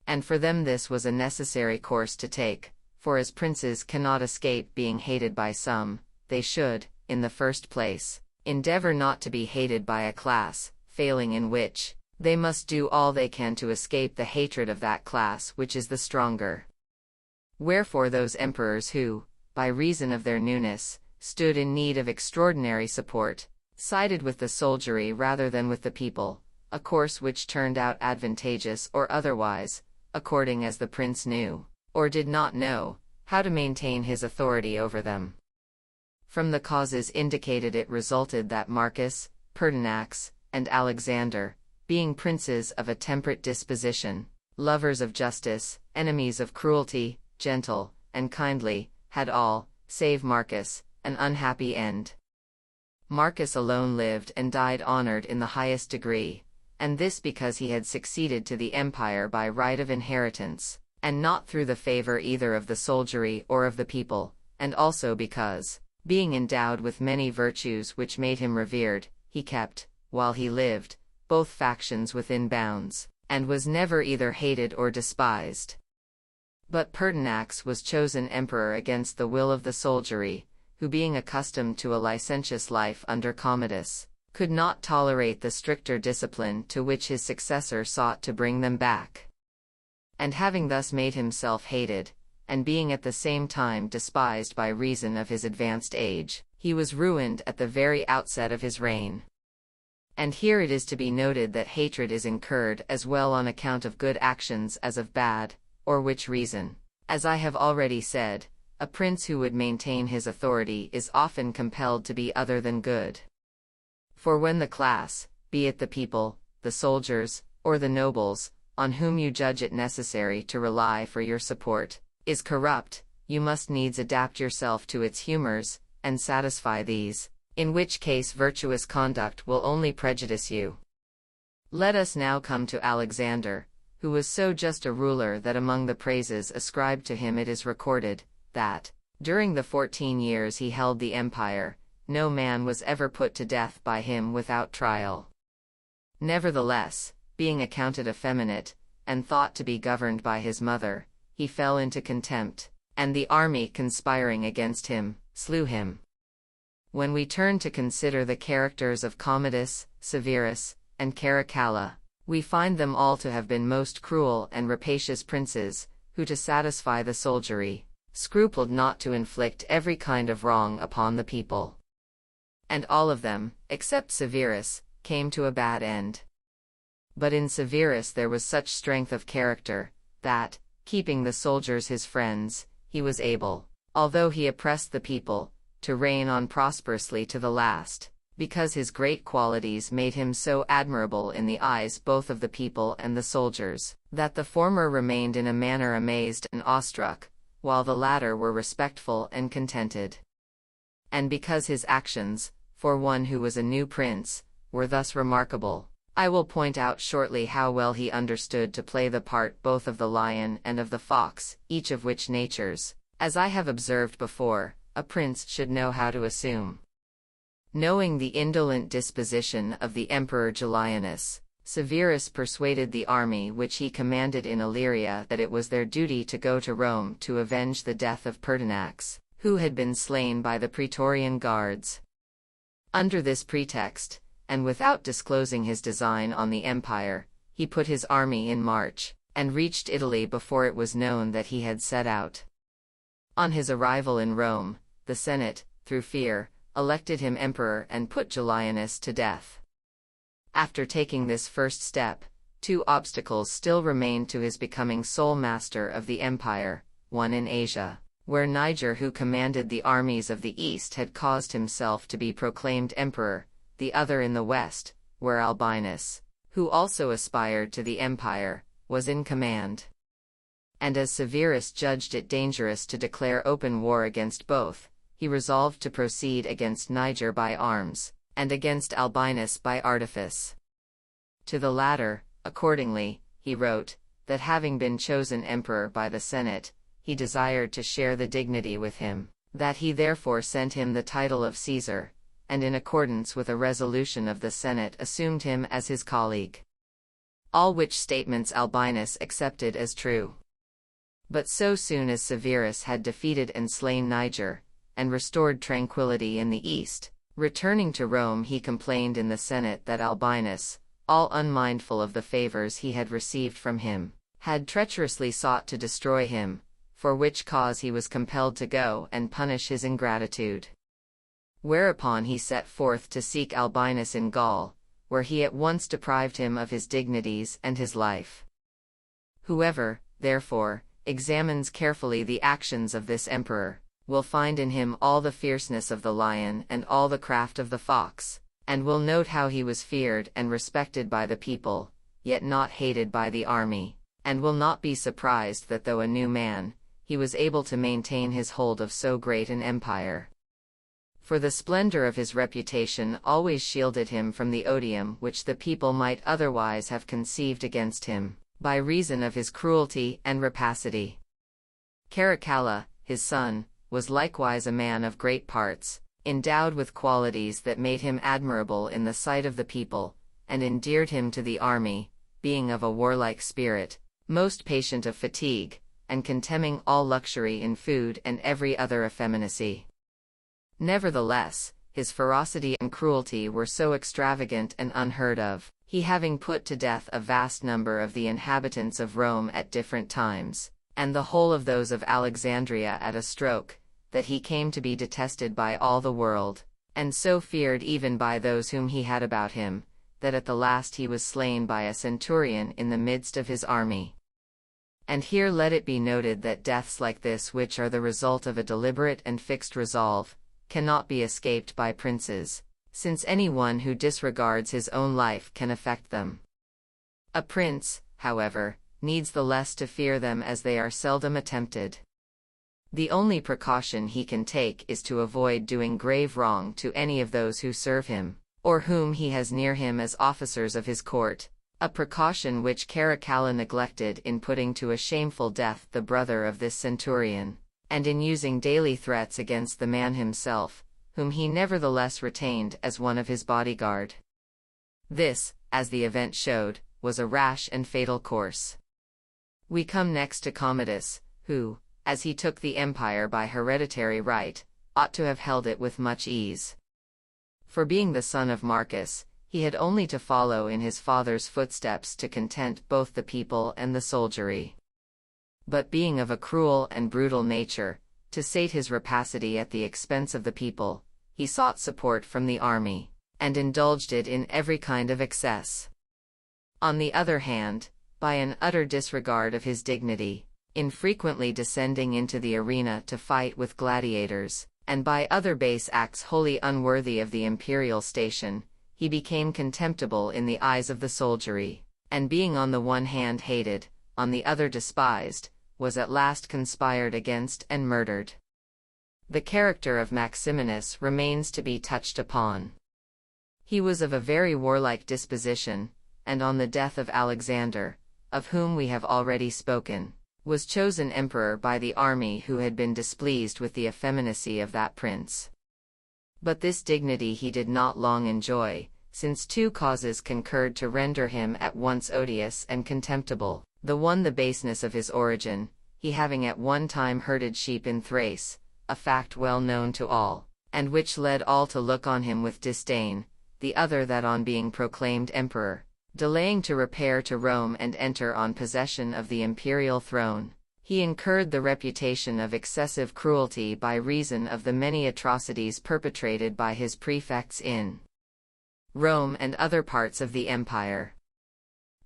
And for them this was a necessary course to take, for as princes cannot escape being hated by some, they should, in the first place, endeavor not to be hated by a class, failing in which, they must do all they can to escape the hatred of that class which is the stronger. Wherefore those emperors who, by reason of their newness, stood in need of extraordinary support, sided with the soldiery rather than with the people, a course which turned out advantageous or otherwise, according as the prince knew, or did not know, how to maintain his authority over them. From the causes indicated it resulted that Marcus, Pertinax, and Alexander, being princes of a temperate disposition, lovers of justice, enemies of cruelty, gentle, and kindly, had all, save Marcus, an unhappy end. Marcus alone lived and died honored in the highest degree, and this because he had succeeded to the empire by right of inheritance, and not through the favor either of the soldiery or of the people, and also because, being endowed with many virtues which made him revered, he kept, while he lived, both factions within bounds, and was never either hated or despised. But Pertinax was chosen emperor against the will of the soldiery, who being accustomed to a licentious life under Commodus, could not tolerate the stricter discipline to which his successor sought to bring them back. And having thus made himself hated, and being at the same time despised by reason of his advanced age, he was ruined at the very outset of his reign. And here it is to be noted that hatred is incurred as well on account of good actions as of bad, or which reason, as I have already said, a prince who would maintain his authority is often compelled to be other than good. For when the class, be it the people, the soldiers, or the nobles, on whom you judge it necessary to rely for your support, is corrupt, you must needs adapt yourself to its humors, and satisfy these, in which case virtuous conduct will only prejudice you. Let us now come to Alexander, who was so just a ruler that among the praises ascribed to him it is recorded, that, during the 14 years he held the empire, no man was ever put to death by him without trial. Nevertheless, being accounted effeminate, and thought to be governed by his mother, he fell into contempt, and the army conspiring against him, slew him. When we turn to consider the characters of Commodus, Severus, and Caracalla, we find them all to have been most cruel and rapacious princes, who to satisfy the soldiery, scrupled not to inflict every kind of wrong upon the people. And all of them, except Severus, came to a bad end. But in Severus there was such strength of character, that, keeping the soldiers his friends, he was able, although he oppressed the people, to reign on prosperously to the last, because his great qualities made him so admirable in the eyes both of the people and the soldiers, that the former remained in a manner amazed and awestruck, while the latter were respectful and contented. And because his actions, for one who was a new prince, were thus remarkable, I will point out shortly how well he understood to play the part both of the lion and of the fox, each of which natures, as I have observed before, a prince should know how to assume. Knowing the indolent disposition of the Emperor Julianus, Severus persuaded the army which he commanded in Illyria that it was their duty to go to Rome to avenge the death of Pertinax, who had been slain by the Praetorian guards. Under this pretext, and without disclosing his design on the empire, he put his army in march, and reached Italy before it was known that he had set out. On his arrival in Rome, the Senate, through fear, elected him emperor and put Julianus to death. After taking this first step, two obstacles still remained to his becoming sole master of the empire, one in Asia, where Niger, who commanded the armies of the east, had caused himself to be proclaimed emperor, the other in the west, where Albinus, who also aspired to the empire, was in command. And as Severus judged it dangerous to declare open war against both, he resolved to proceed against Niger by arms, and against Albinus by artifice. To the latter, accordingly, he wrote, that having been chosen emperor by the Senate, he desired to share the dignity with him, that he therefore sent him the title of Caesar, and in accordance with a resolution of the Senate assumed him as his colleague. All which statements Albinus accepted as true. But so soon as Severus had defeated and slain Niger, and restored tranquility in the east, returning to Rome he complained in the Senate that Albinus, all unmindful of the favors he had received from him, had treacherously sought to destroy him, for which cause he was compelled to go and punish his ingratitude. Whereupon he set forth to seek Albinus in Gaul, where he at once deprived him of his dignities and his life. Whoever, therefore, examines carefully the actions of this emperor, will find in him all the fierceness of the lion and all the craft of the fox, and will note how he was feared and respected by the people, yet not hated by the army, and will not be surprised that though a new man, he was able to maintain his hold of so great an empire. For the splendor of his reputation always shielded him from the odium which the people might otherwise have conceived against him, by reason of his cruelty and rapacity. Caracalla, his son, was likewise a man of great parts, endowed with qualities that made him admirable in the sight of the people, and endeared him to the army, being of a warlike spirit, most patient of fatigue, and contemning all luxury in food and every other effeminacy. Nevertheless, his ferocity and cruelty were so extravagant and unheard of, he having put to death a vast number of the inhabitants of Rome at different times, and the whole of those of Alexandria at a stroke, that he came to be detested by all the world, and so feared even by those whom he had about him, that at the last he was slain by a centurion in the midst of his army. And here let it be noted that deaths like this, which are the result of a deliberate and fixed resolve, cannot be escaped by princes, since any one who disregards his own life can affect them. A prince, however, needs the less to fear them as they are seldom attempted. The only precaution he can take is to avoid doing grave wrong to any of those who serve him, or whom he has near him as officers of his court, a precaution which Caracalla neglected in putting to a shameful death the brother of this centurion, and in using daily threats against the man himself, whom he nevertheless retained as one of his bodyguard. This, as the event showed, was a rash and fatal course. We come next to Commodus, who, as he took the empire by hereditary right, ought to have held it with much ease, For being the son of Marcus, he had only to follow in his father's footsteps to content both the people and the soldiery. But being of a cruel and brutal nature, to sate his rapacity at the expense of the people, he sought support from the army, and indulged it in every kind of excess. On the other hand, by an utter disregard of his dignity, infrequently descending into the arena to fight with gladiators, and by other base acts wholly unworthy of the imperial station, he became contemptible in the eyes of the soldiery, and being on the one hand hated, on the other despised, was at last conspired against and murdered. The character of Maximinus remains to be touched upon. He was of a very warlike disposition, and on the death of Alexander, of whom we have already spoken, was chosen emperor by the army who had been displeased with the effeminacy of that prince. But this dignity he did not long enjoy, since two causes concurred to render him at once odious and contemptible. The one the baseness of his origin, he having at one time herded sheep in Thrace, a fact well known to all, and which led all to look on him with disdain; the other that on being proclaimed emperor, delaying to repair to Rome and enter on possession of the imperial throne, he incurred the reputation of excessive cruelty by reason of the many atrocities perpetrated by his prefects in Rome and other parts of the empire.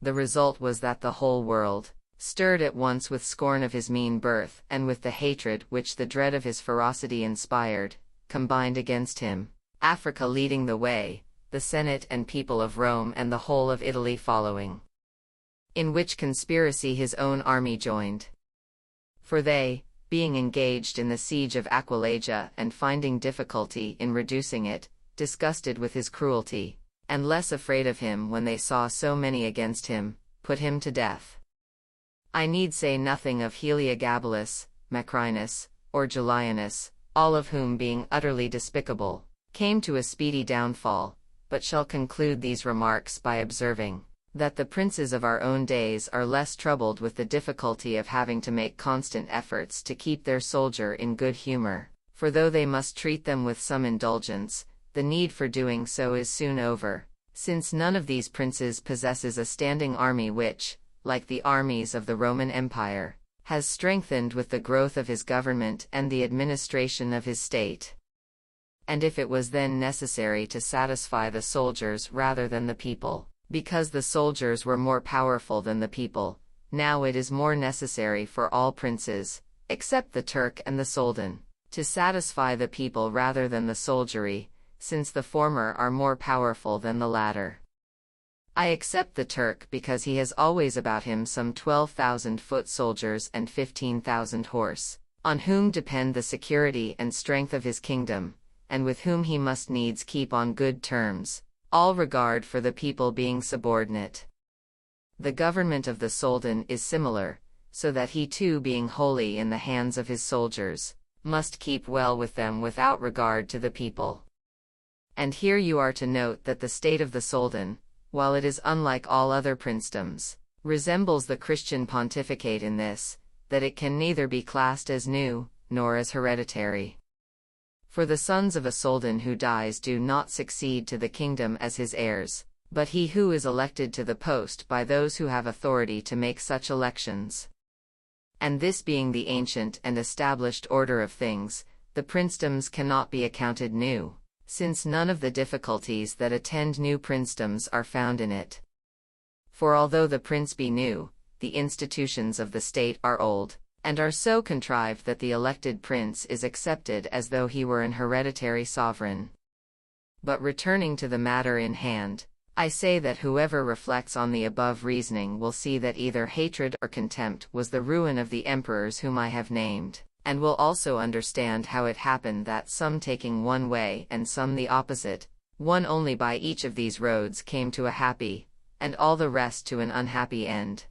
The result was that the whole world, stirred at once with scorn of his mean birth and with the hatred which the dread of his ferocity inspired, combined against him, Africa leading the way, the Senate and people of Rome and the whole of Italy following. In which conspiracy his own army joined. For they, being engaged in the siege of Aquileia and finding difficulty in reducing it, disgusted with his cruelty, and less afraid of him when they saw so many against him, put him to death. I need say nothing of Heliogabalus, Macrinus, or Julianus, all of whom being utterly despicable, came to a speedy downfall, but shall conclude these remarks by observing, that the princes of our own days are less troubled with the difficulty of having to make constant efforts to keep their soldier in good humor, for though they must treat them with some indulgence, the need for doing so is soon over, since none of these princes possesses a standing army which, like the armies of the Roman Empire, has strengthened with the growth of his government and the administration of his state. And if it was then necessary to satisfy the soldiers rather than the people, because the soldiers were more powerful than the people, now it is more necessary for all princes, except the Turk and the Soldan, to satisfy the people rather than the soldiery, since the former are more powerful than the latter. I except the Turk because he has always about him some 12,000 foot soldiers and 15,000 horse, on whom depend the security and strength of his kingdom, and with whom he must needs keep on good terms, all regard for the people being subordinate. The government of the Soldan is similar, so that he too being wholly in the hands of his soldiers, must keep well with them without regard to the people. And here you are to note that the state of the Soldan, while it is unlike all other princedoms, resembles the Christian pontificate in this, that it can neither be classed as new, nor as hereditary. For the sons of a Soldan who dies do not succeed to the kingdom as his heirs, but he who is elected to the post by those who have authority to make such elections. And this being the ancient and established order of things, the princedoms cannot be accounted new, since none of the difficulties that attend new princedoms are found in it. For although the prince be new, the institutions of the state are old, and are so contrived that the elected prince is accepted as though he were an hereditary sovereign. But returning to the matter in hand, I say that whoever reflects on the above reasoning will see that either hatred or contempt was the ruin of the emperors whom I have named, and will also understand how it happened that some taking one way and some the opposite, one only by each of these roads came to a happy, and all the rest to an unhappy end.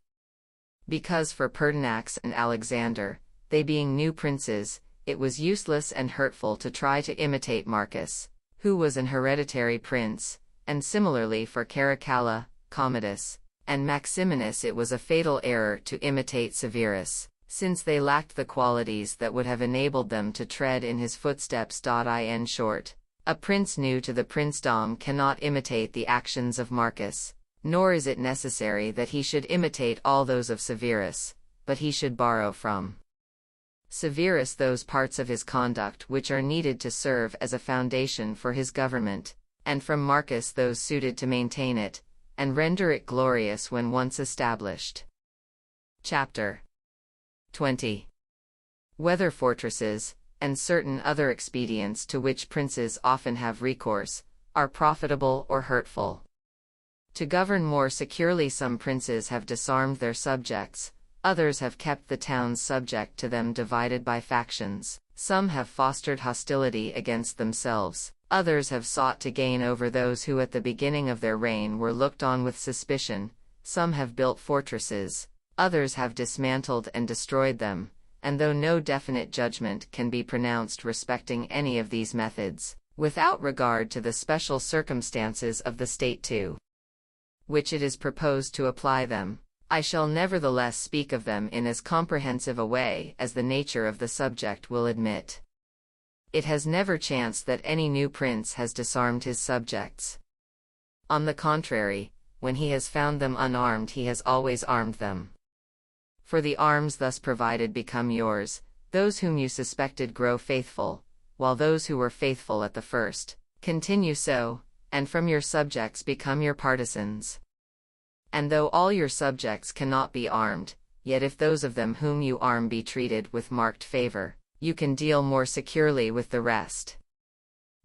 Because for Pertinax and Alexander, they being new princes, it was useless and hurtful to try to imitate Marcus, who was an hereditary prince, and similarly for Caracalla, Commodus, and Maximinus it was a fatal error to imitate Severus, since they lacked the qualities that would have enabled them to tread in his footsteps. In short, A prince new to the princedom cannot imitate the actions of Marcus, nor is it necessary that he should imitate all those of Severus, but he should borrow from Severus those parts of his conduct which are needed to serve as a foundation for his government, and from Marcus those suited to maintain it, and render it glorious when once established. Chapter 20. Whether fortresses, and certain other expedients to which princes often have recourse, are profitable or hurtful. To govern more securely, some princes have disarmed their subjects, others have kept the towns subject to them divided by factions, some have fostered hostility against themselves, others have sought to gain over those who at the beginning of their reign were looked on with suspicion, some have built fortresses, others have dismantled and destroyed them, and though no definite judgment can be pronounced respecting any of these methods, without regard to the special circumstances of the state to which it is proposed to apply them, I shall nevertheless speak of them in as comprehensive a way as the nature of the subject will admit. It has never chanced that any new prince has disarmed his subjects. On the contrary, when he has found them unarmed, he has always armed them. For the arms thus provided become yours, those whom you suspected grow faithful, while those who were faithful at the first continue so, and from your subjects become your partisans. And though all your subjects cannot be armed, yet if those of them whom you arm be treated with marked favor, you can deal more securely with the rest.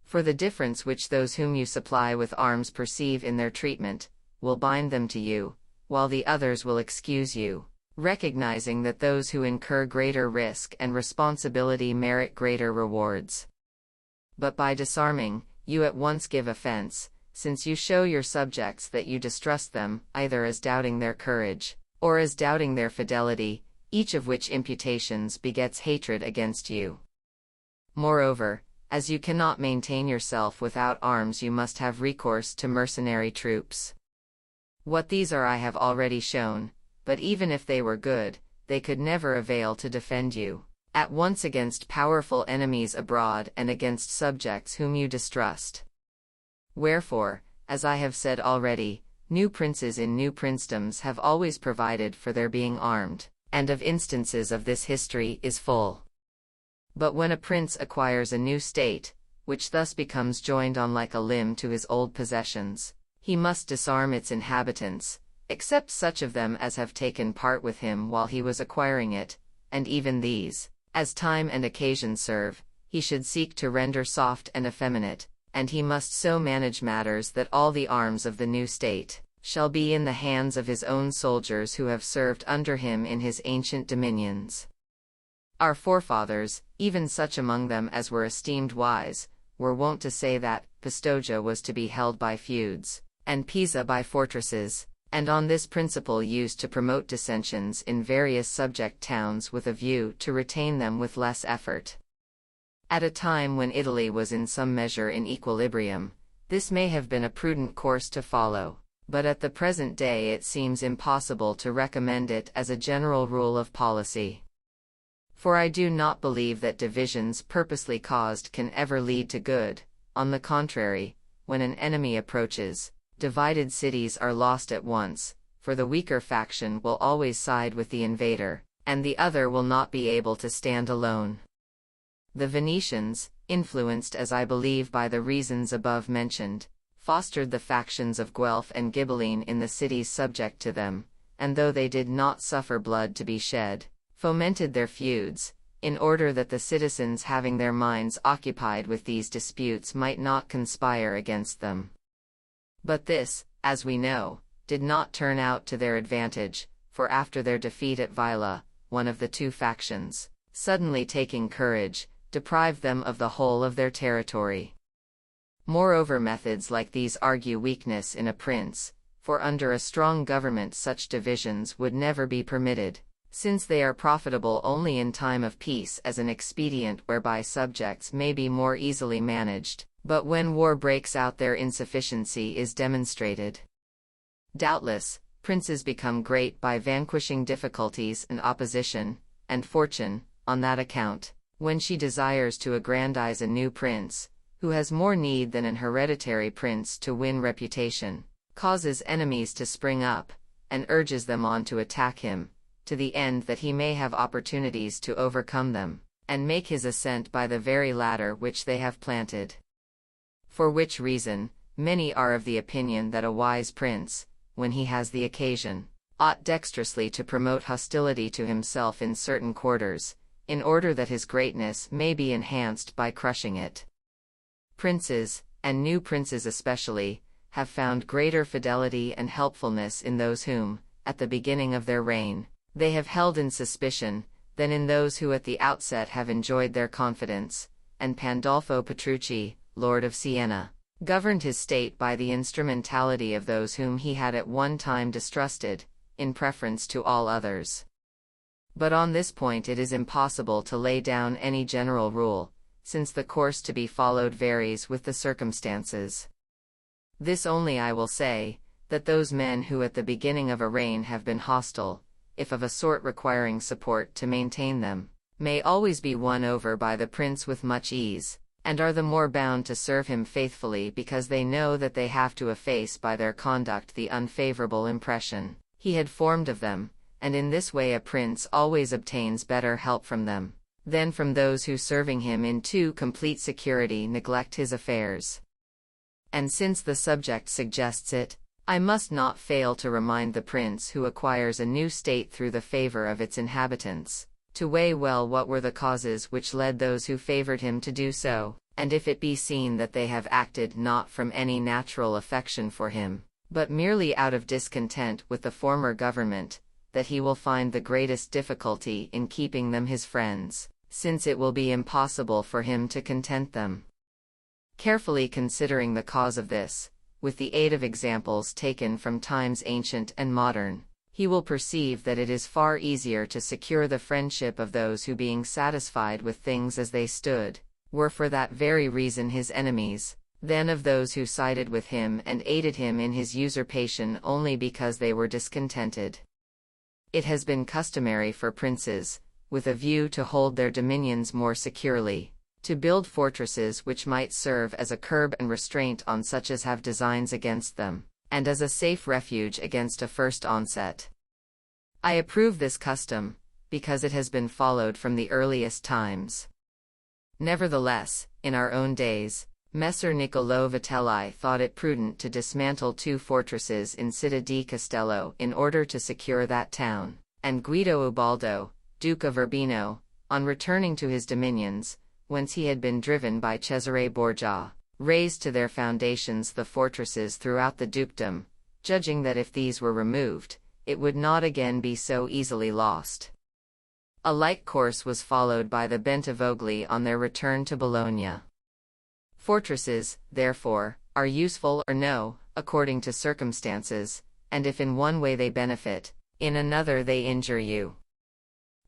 For the difference which those whom you supply with arms perceive in their treatment, will bind them to you, while the others will excuse you, recognizing that those who incur greater risk and responsibility merit greater rewards. But by disarming, you at once give offense, since you show your subjects that you distrust them, either as doubting their courage, or as doubting their fidelity, each of which imputations begets hatred against you. Moreover, as you cannot maintain yourself without arms, you must have recourse to mercenary troops. What these are I have already shown, but even if they were good, they could never avail to defend you, at once against powerful enemies abroad and against subjects whom you distrust. Wherefore, as I have said already, new princes in new princedoms have always provided for their being armed, and of instances of this history is full. But when a prince acquires a new state, which thus becomes joined on like a limb to his old possessions, he must disarm its inhabitants, except such of them as have taken part with him while he was acquiring it, and even these, as time and occasion serve, he should seek to render soft and effeminate, and he must so manage matters that all the arms of the new state shall be in the hands of his own soldiers who have served under him in his ancient dominions. Our forefathers, even such among them as were esteemed wise, were wont to say that Pistoia was to be held by feuds, and Pisa by fortresses, and on this principle used to promote dissensions in various subject towns with a view to retain them with less effort. At a time when Italy was in some measure in equilibrium, this may have been a prudent course to follow, but at the present day it seems impossible to recommend it as a general rule of policy. For I do not believe that divisions purposely caused can ever lead to good. On the contrary, when an enemy approaches, divided cities are lost at once, for the weaker faction will always side with the invader, and the other will not be able to stand alone. The Venetians, influenced as I believe by the reasons above mentioned, fostered the factions of Guelph and Ghibelline in the cities subject to them, and though they did not suffer blood to be shed, fomented their feuds, in order that the citizens having their minds occupied with these disputes might not conspire against them. But this, as we know, did not turn out to their advantage, for after their defeat at Vila, one of the two factions, suddenly taking courage, deprived them of the whole of their territory. Moreover, methods like these argue weakness in a prince, for under a strong government such divisions would never be permitted, since they are profitable only in time of peace as an expedient whereby subjects may be more easily managed, but when war breaks out their insufficiency is demonstrated. Doubtless, princes become great by vanquishing difficulties and opposition, and fortune, on that account, when she desires to aggrandize a new prince, who has more need than an hereditary prince to win reputation, causes enemies to spring up, and urges them on to attack him, to the end that he may have opportunities to overcome them, and make his ascent by the very ladder which they have planted. For which reason, many are of the opinion that a wise prince, when he has the occasion, ought dexterously to promote hostility to himself in certain quarters, in order that his greatness may be enhanced by crushing it. Princes, and new princes especially, have found greater fidelity and helpfulness in those whom, at the beginning of their reign, they have held in suspicion, than in those who at the outset have enjoyed their confidence, and Pandolfo Petrucci, Lord of Siena, governed his state by the instrumentality of those whom he had at one time distrusted, in preference to all others. But on this point it is impossible to lay down any general rule, since the course to be followed varies with the circumstances. This only I will say, that those men who at the beginning of a reign have been hostile, if of a sort requiring support to maintain them, may always be won over by the prince with much ease, and are the more bound to serve him faithfully because they know that they have to efface by their conduct the unfavorable impression he had formed of them, and in this way a prince always obtains better help from them, than from those who serving him in too complete security neglect his affairs. And since the subject suggests it, I must not fail to remind the prince who acquires a new state through the favor of its inhabitants, to weigh well what were the causes which led those who favored him to do so, and if it be seen that they have acted not from any natural affection for him, but merely out of discontent with the former government, that he will find the greatest difficulty in keeping them his friends, since it will be impossible for him to content them. Carefully considering the cause of this, with the aid of examples taken from times ancient and modern, he will perceive that it is far easier to secure the friendship of those who, being satisfied with things as they stood, were for that very reason his enemies, than of those who sided with him and aided him in his usurpation only because they were discontented. It has been customary for princes, with a view to hold their dominions more securely, to build fortresses which might serve as a curb and restraint on such as have designs against them, and as a safe refuge against a first onset. I approve this custom, because it has been followed from the earliest times. Nevertheless, in our own days, Messer Niccolò Vitelli thought it prudent to dismantle 2 fortresses in Città di Castello in order to secure that town, and Guido Ubaldo, Duke of Urbino, on returning to his dominions, whence he had been driven by Cesare Borgia, razed to their foundations the fortresses throughout the dukedom, judging that if these were removed, it would not again be so easily lost. A like course was followed by the Bentivogli on their return to Bologna. Fortresses, therefore, are useful or no, according to circumstances, and if in one way they benefit, in another they injure you.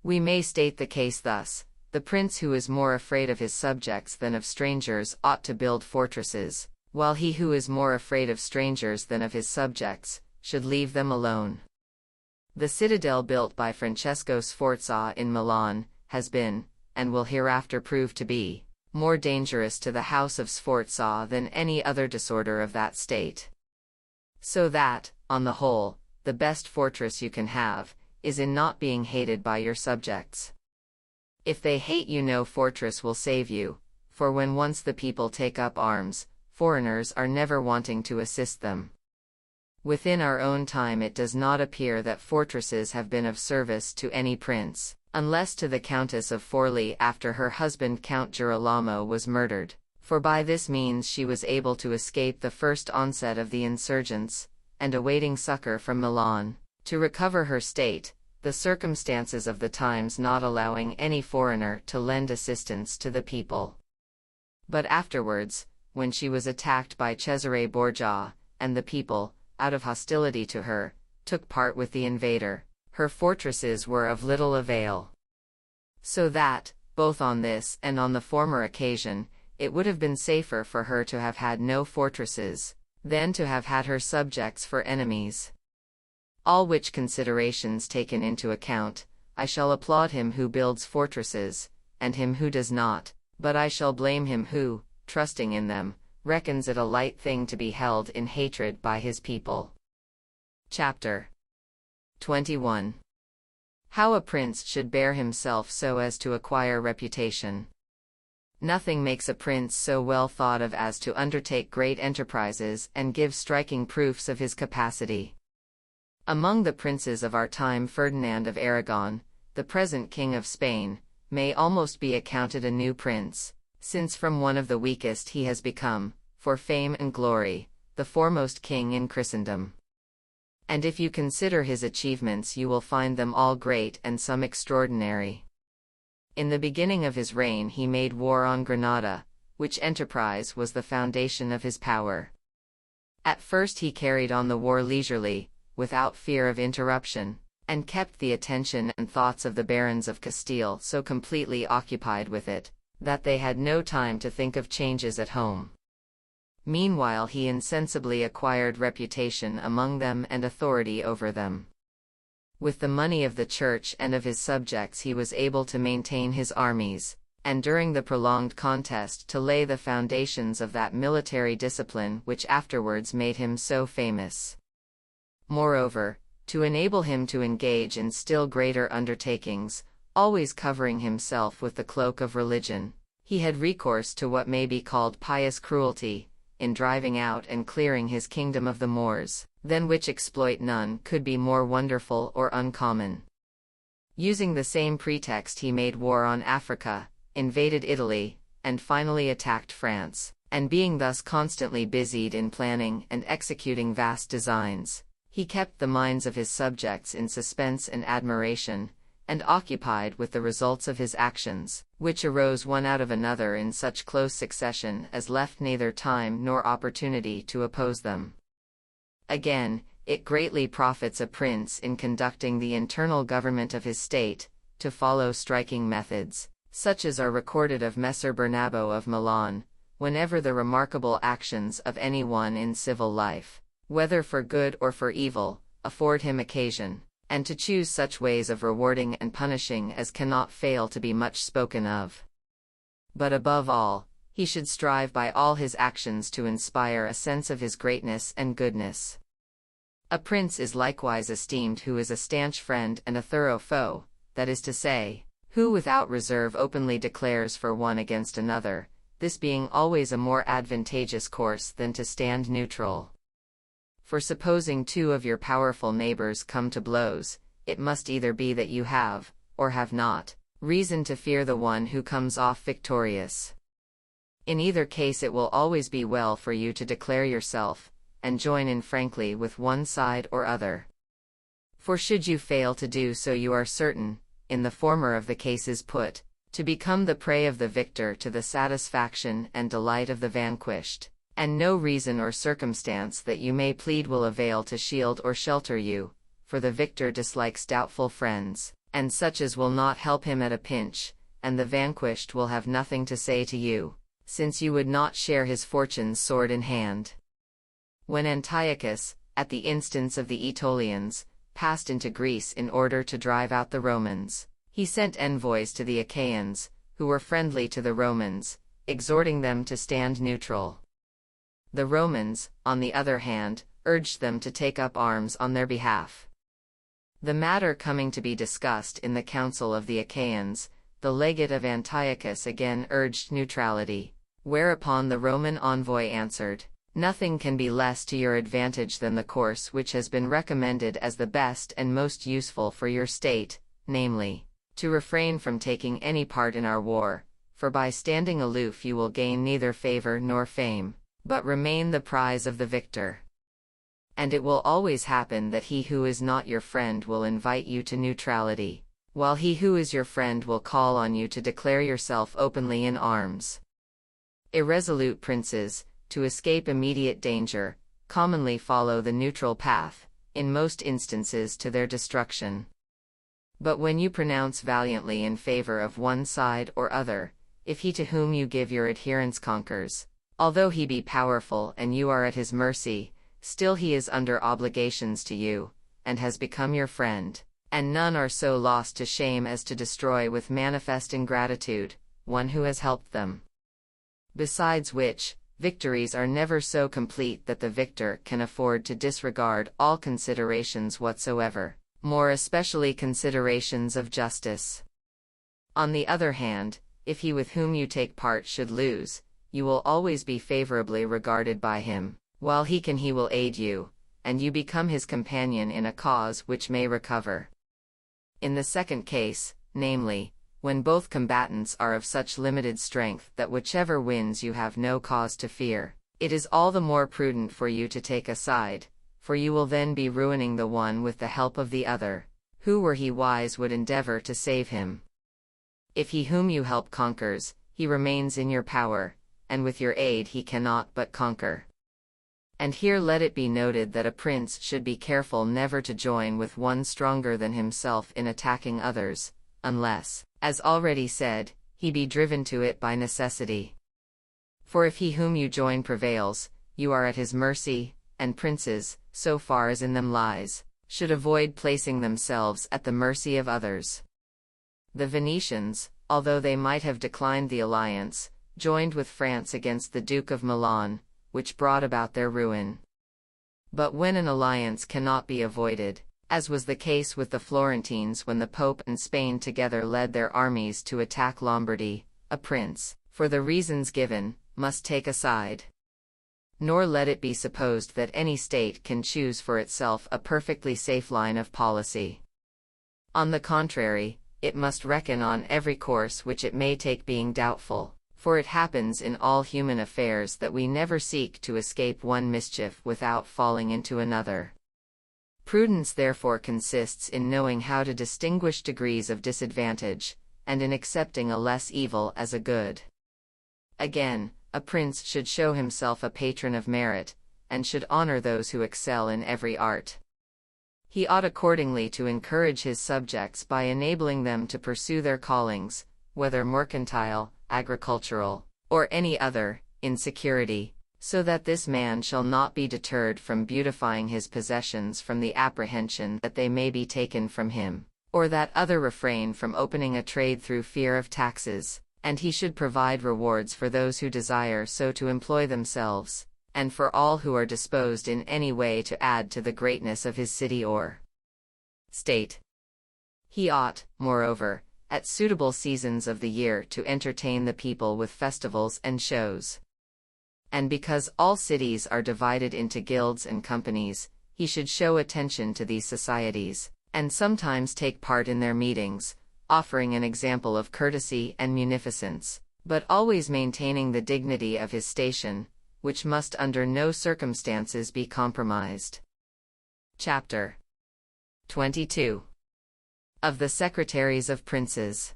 We may state the case thus: the prince who is more afraid of his subjects than of strangers ought to build fortresses, while he who is more afraid of strangers than of his subjects should leave them alone. The citadel built by Francesco Sforza in Milan has been, and will hereafter prove to be, more dangerous to the house of Sforza than any other disorder of that state. So that, on the whole, the best fortress you can have is in not being hated by your subjects. If they hate you, no fortress will save you, for when once the people take up arms, foreigners are never wanting to assist them. Within our own time it does not appear that fortresses have been of service to any prince, unless to the Countess of Forli after her husband Count Girolamo was murdered, for by this means she was able to escape the first onset of the insurgents, and awaiting succor from Milan, to recover her state, the circumstances of the times not allowing any foreigner to lend assistance to the people. But afterwards, when she was attacked by Cesare Borgia, and the people, out of hostility to her, took part with the invader, her fortresses were of little avail. So that, both on this and on the former occasion, it would have been safer for her to have had no fortresses, than to have had her subjects for enemies. All which considerations taken into account, I shall applaud him who builds fortresses, and him who does not, but I shall blame him who, trusting in them, reckons it a light thing to be held in hatred by his people. Chapter 21. How a prince should bear himself so as to acquire reputation. Nothing makes a prince so well thought of as to undertake great enterprises and give striking proofs of his capacity. Among the princes of our time, Ferdinand of Aragon, the present King of Spain, may almost be accounted a new prince, since from one of the weakest he has become, for fame and glory, the foremost king in Christendom. And if you consider his achievements, you will find them all great and some extraordinary. In the beginning of his reign he made war on Granada, which enterprise was the foundation of his power. At first he carried on the war leisurely, without fear of interruption, and kept the attention and thoughts of the barons of Castile so completely occupied with it, that they had no time to think of changes at home. Meanwhile he insensibly acquired reputation among them and authority over them. With the money of the church and of his subjects he was able to maintain his armies, and during the prolonged contest to lay the foundations of that military discipline which afterwards made him so famous. Moreover, to enable him to engage in still greater undertakings, always covering himself with the cloak of religion, he had recourse to what may be called pious cruelty, in driving out and clearing his kingdom of the Moors, than which exploit none could be more wonderful or uncommon. Using the same pretext he made war on Africa, invaded Italy, and finally attacked France, and being thus constantly busied in planning and executing vast designs, he kept the minds of his subjects in suspense and admiration, and occupied with the results of his actions, which arose one out of another in such close succession as left neither time nor opportunity to oppose them. Again, it greatly profits a prince in conducting the internal government of his state, to follow striking methods, such as are recorded of Messer Bernabo of Milan, whenever the remarkable actions of any one in civil life, whether for good or for evil, afford him occasion, and to choose such ways of rewarding and punishing as cannot fail to be much spoken of. But above all, he should strive by all his actions to inspire a sense of his greatness and goodness. A prince is likewise esteemed who is a stanch friend and a thorough foe, that is to say, who without reserve openly declares for one against another, this being always a more advantageous course than to stand neutral. For supposing two of your powerful neighbors come to blows, it must either be that you have, or have not, reason to fear the one who comes off victorious. In either case it will always be well for you to declare yourself, and join in frankly with one side or other. For should you fail to do so you are certain, in the former of the cases put, to become the prey of the victor to the satisfaction and delight of the vanquished, and no reason or circumstance that you may plead will avail to shield or shelter you, for the victor dislikes doubtful friends, and such as will not help him at a pinch, and the vanquished will have nothing to say to you, since you would not share his fortunes sword in hand. When Antiochus, at the instance of the Aetolians, passed into Greece in order to drive out the Romans, he sent envoys to the Achaeans, who were friendly to the Romans, exhorting them to stand neutral. The Romans, on the other hand, urged them to take up arms on their behalf. The matter coming to be discussed in the council of the Achaeans, the legate of Antiochus again urged neutrality, whereupon the Roman envoy answered, "Nothing can be less to your advantage than the course which has been recommended as the best and most useful for your state, namely, to refrain from taking any part in our war, for by standing aloof you will gain neither favor nor fame, but remain the prize of the victor. And it will always happen that he who is not your friend will invite you to neutrality, while he who is your friend will call on you to declare yourself openly in arms." Irresolute princes, to escape immediate danger, commonly follow the neutral path, in most instances to their destruction. But when you pronounce valiantly in favor of one side or other, if he to whom you give your adherence conquers, although he be powerful and you are at his mercy, still he is under obligations to you, and has become your friend, and none are so lost to shame as to destroy with manifest ingratitude one who has helped them. Besides which, victories are never so complete that the victor can afford to disregard all considerations whatsoever, more especially considerations of justice. On the other hand, if he with whom you take part should lose, you will always be favorably regarded by him, while he will aid you, and you become his companion in a cause which may recover. In the second case, namely, when both combatants are of such limited strength that whichever wins you have no cause to fear, it is all the more prudent for you to take a side, for you will then be ruining the one with the help of the other, who were he wise would endeavor to save him. If he whom you help conquers, he remains in your power, and with your aid he cannot but conquer. And here let it be noted that a prince should be careful never to join with one stronger than himself in attacking others, unless, as already said, he be driven to it by necessity. For if he whom you join prevails, you are at his mercy, and princes, so far as in them lies, should avoid placing themselves at the mercy of others. The Venetians, although they might have declined the alliance, joined with France against the Duke of Milan, which brought about their ruin. But when an alliance cannot be avoided, as was the case with the Florentines when the Pope and Spain together led their armies to attack Lombardy, a prince, for the reasons given, must take a side. Nor let it be supposed that any state can choose for itself a perfectly safe line of policy. On the contrary, it must reckon on every course which it may take being doubtful, for it happens in all human affairs that we never seek to escape one mischief without falling into another. Prudence therefore consists in knowing how to distinguish degrees of disadvantage, and in accepting a less evil as a good. Again, a prince should show himself a patron of merit, and should honor those who excel in every art. He ought accordingly to encourage his subjects by enabling them to pursue their callings, whether mercantile, agricultural, or any other, in security, so that this man shall not be deterred from beautifying his possessions from the apprehension that they may be taken from him, or that other refrain from opening a trade through fear of taxes, and he should provide rewards for those who desire so to employ themselves, and for all who are disposed in any way to add to the greatness of his city or state. He ought, moreover, at suitable seasons of the year to entertain the people with festivals and shows. And because all cities are divided into guilds and companies, he should show attention to these societies, and sometimes take part in their meetings, offering an example of courtesy and munificence, but always maintaining the dignity of his station, which must under no circumstances be compromised. Chapter 22. Of the Secretaries of Princes.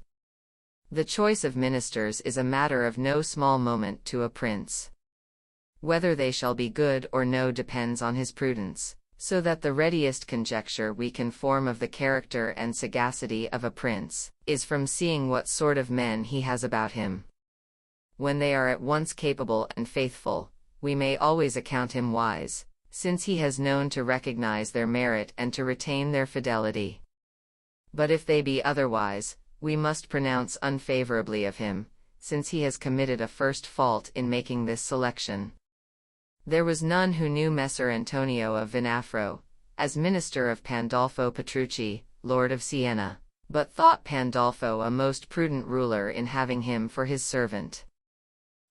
The choice of ministers is a matter of no small moment to a prince. Whether they shall be good or no depends on his prudence, so that the readiest conjecture we can form of the character and sagacity of a prince is from seeing what sort of men he has about him. When they are at once capable and faithful, we may always account him wise, since he has known to recognize their merit and to retain their fidelity. But if they be otherwise, we must pronounce unfavorably of him, since he has committed a first fault in making this selection. There was none who knew Messer Antonio of Vinafro, as minister of Pandolfo Petrucci, Lord of Siena, but thought Pandolfo a most prudent ruler in having him for his servant.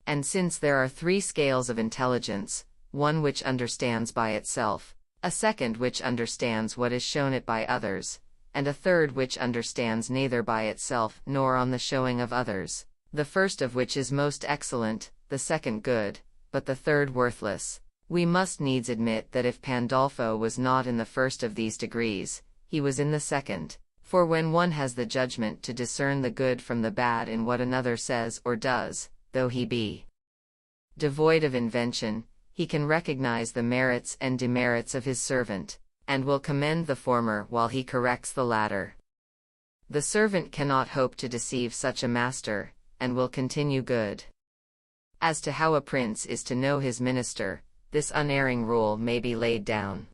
And since there are 3 scales of intelligence, one which understands by itself, a second which understands what is shown it by others, and a third which understands neither by itself nor on the showing of others, the first of which is most excellent, the second good, but the third worthless, we must needs admit that if Pandolfo was not in the first of these degrees, he was in the second, for when one has the judgment to discern the good from the bad in what another says or does, though he be devoid of invention, he can recognize the merits and demerits of his servant, and will commend the former while he corrects the latter. The servant cannot hope to deceive such a master, and will continue good. As to how a prince is to know his minister, this unerring rule may be laid down.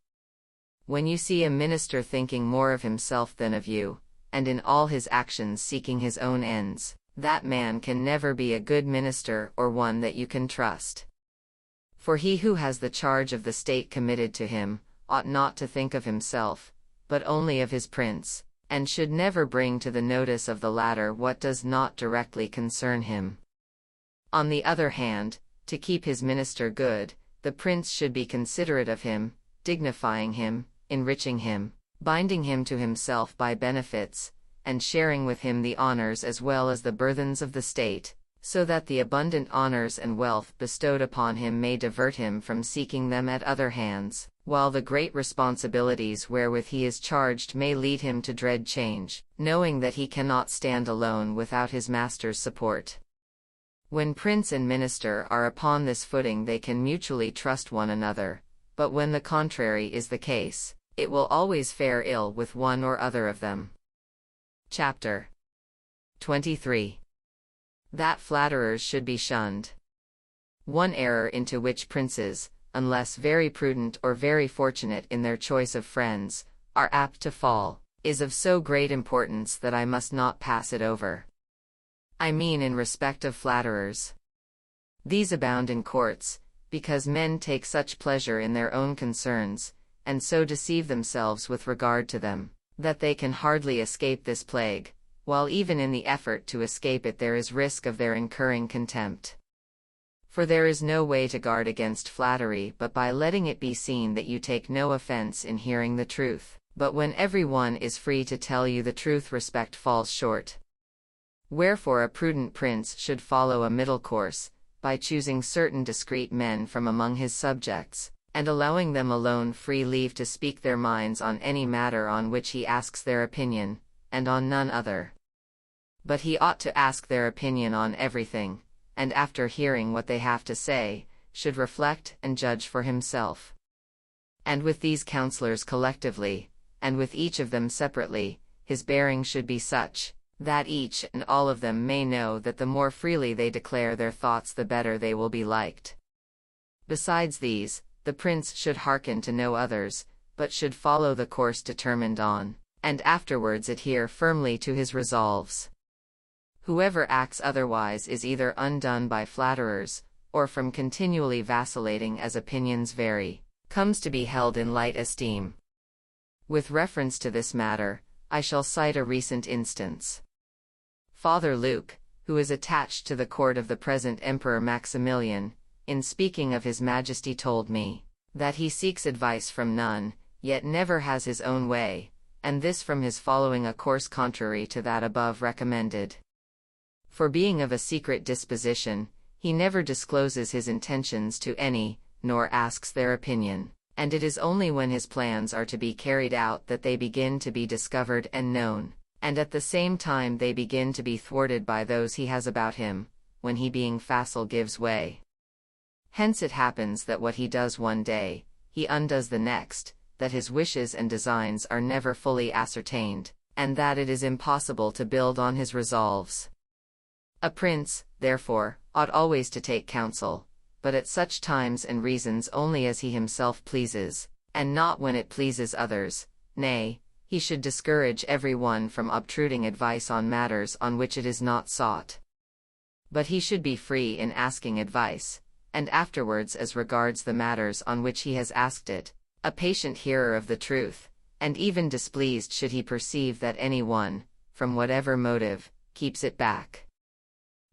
When you see a minister thinking more of himself than of you, and in all his actions seeking his own ends, that man can never be a good minister or one that you can trust. For he who has the charge of the state committed to him, ought not to think of himself, but only of his prince, and should never bring to the notice of the latter what does not directly concern him. On the other hand, to keep his minister good, the prince should be considerate of him, dignifying him, enriching him, binding him to himself by benefits, and sharing with him the honors as well as the burthens of the state, so that the abundant honors and wealth bestowed upon him may divert him from seeking them at other hands, while the great responsibilities wherewith he is charged may lead him to dread change, knowing that he cannot stand alone without his master's support. When prince and minister are upon this footing they can mutually trust one another, but when the contrary is the case, it will always fare ill with one or other of them. Chapter 23. That flatterers should be shunned. One error into which princes, unless very prudent or very fortunate in their choice of friends, are apt to fall, is of so great importance that I must not pass it over. I mean in respect of flatterers. These abound in courts, because men take such pleasure in their own concerns, and so deceive themselves with regard to them, that they can hardly escape this plague, while even in the effort to escape it there is risk of their incurring contempt. For there is no way to guard against flattery but by letting it be seen that you take no offense in hearing the truth, but when every one is free to tell you the truth respect falls short. Wherefore a prudent prince should follow a middle course, by choosing certain discreet men from among his subjects, and allowing them alone free leave to speak their minds on any matter on which he asks their opinion, and on none other. But he ought to ask their opinion on everything, and after hearing what they have to say, should reflect and judge for himself. And with these counselors collectively, and with each of them separately, his bearing should be such, that each and all of them may know that the more freely they declare their thoughts the better they will be liked. Besides these, the prince should hearken to no others, but should follow the course determined on, and afterwards adhere firmly to his resolves. Whoever acts otherwise is either undone by flatterers, or from continually vacillating as opinions vary, comes to be held in light esteem. With reference to this matter, I shall cite a recent instance. Father Luke, who is attached to the court of the present Emperor Maximilian, in speaking of his Majesty told me, that he seeks advice from none, yet never has his own way, and this from his following a course contrary to that above recommended. For being of a secret disposition, he never discloses his intentions to any, nor asks their opinion, and it is only when his plans are to be carried out that they begin to be discovered and known, and at the same time they begin to be thwarted by those he has about him, when he being facile gives way. Hence it happens that what he does one day, he undoes the next, that his wishes and designs are never fully ascertained, and that it is impossible to build on his resolves. A prince, therefore, ought always to take counsel, but at such times and reasons only as he himself pleases, and not when it pleases others. Nay, he should discourage every one from obtruding advice on matters on which it is not sought. But he should be free in asking advice, and afterwards as regards the matters on which he has asked it, a patient hearer of the truth, and even displeased should he perceive that any one, from whatever motive, keeps it back.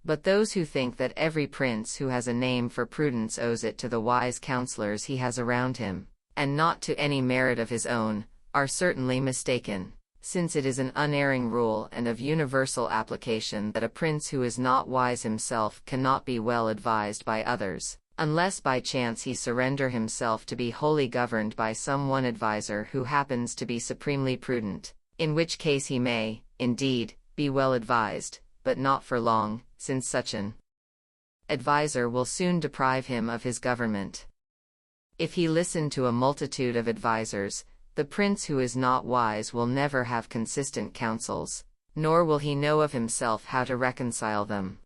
But those who think that every prince who has a name for prudence owes it to the wise counselors he has around him, and not to any merit of his own, are certainly mistaken, since it is an unerring rule and of universal application that a prince who is not wise himself cannot be well advised by others, unless by chance he surrender himself to be wholly governed by some one adviser who happens to be supremely prudent, in which case he may, indeed, be well advised, but not for long, since such an adviser will soon deprive him of his government. If he listen to a multitude of advisers, the prince who is not wise will never have consistent counsels, nor will he know of himself how to reconcile them.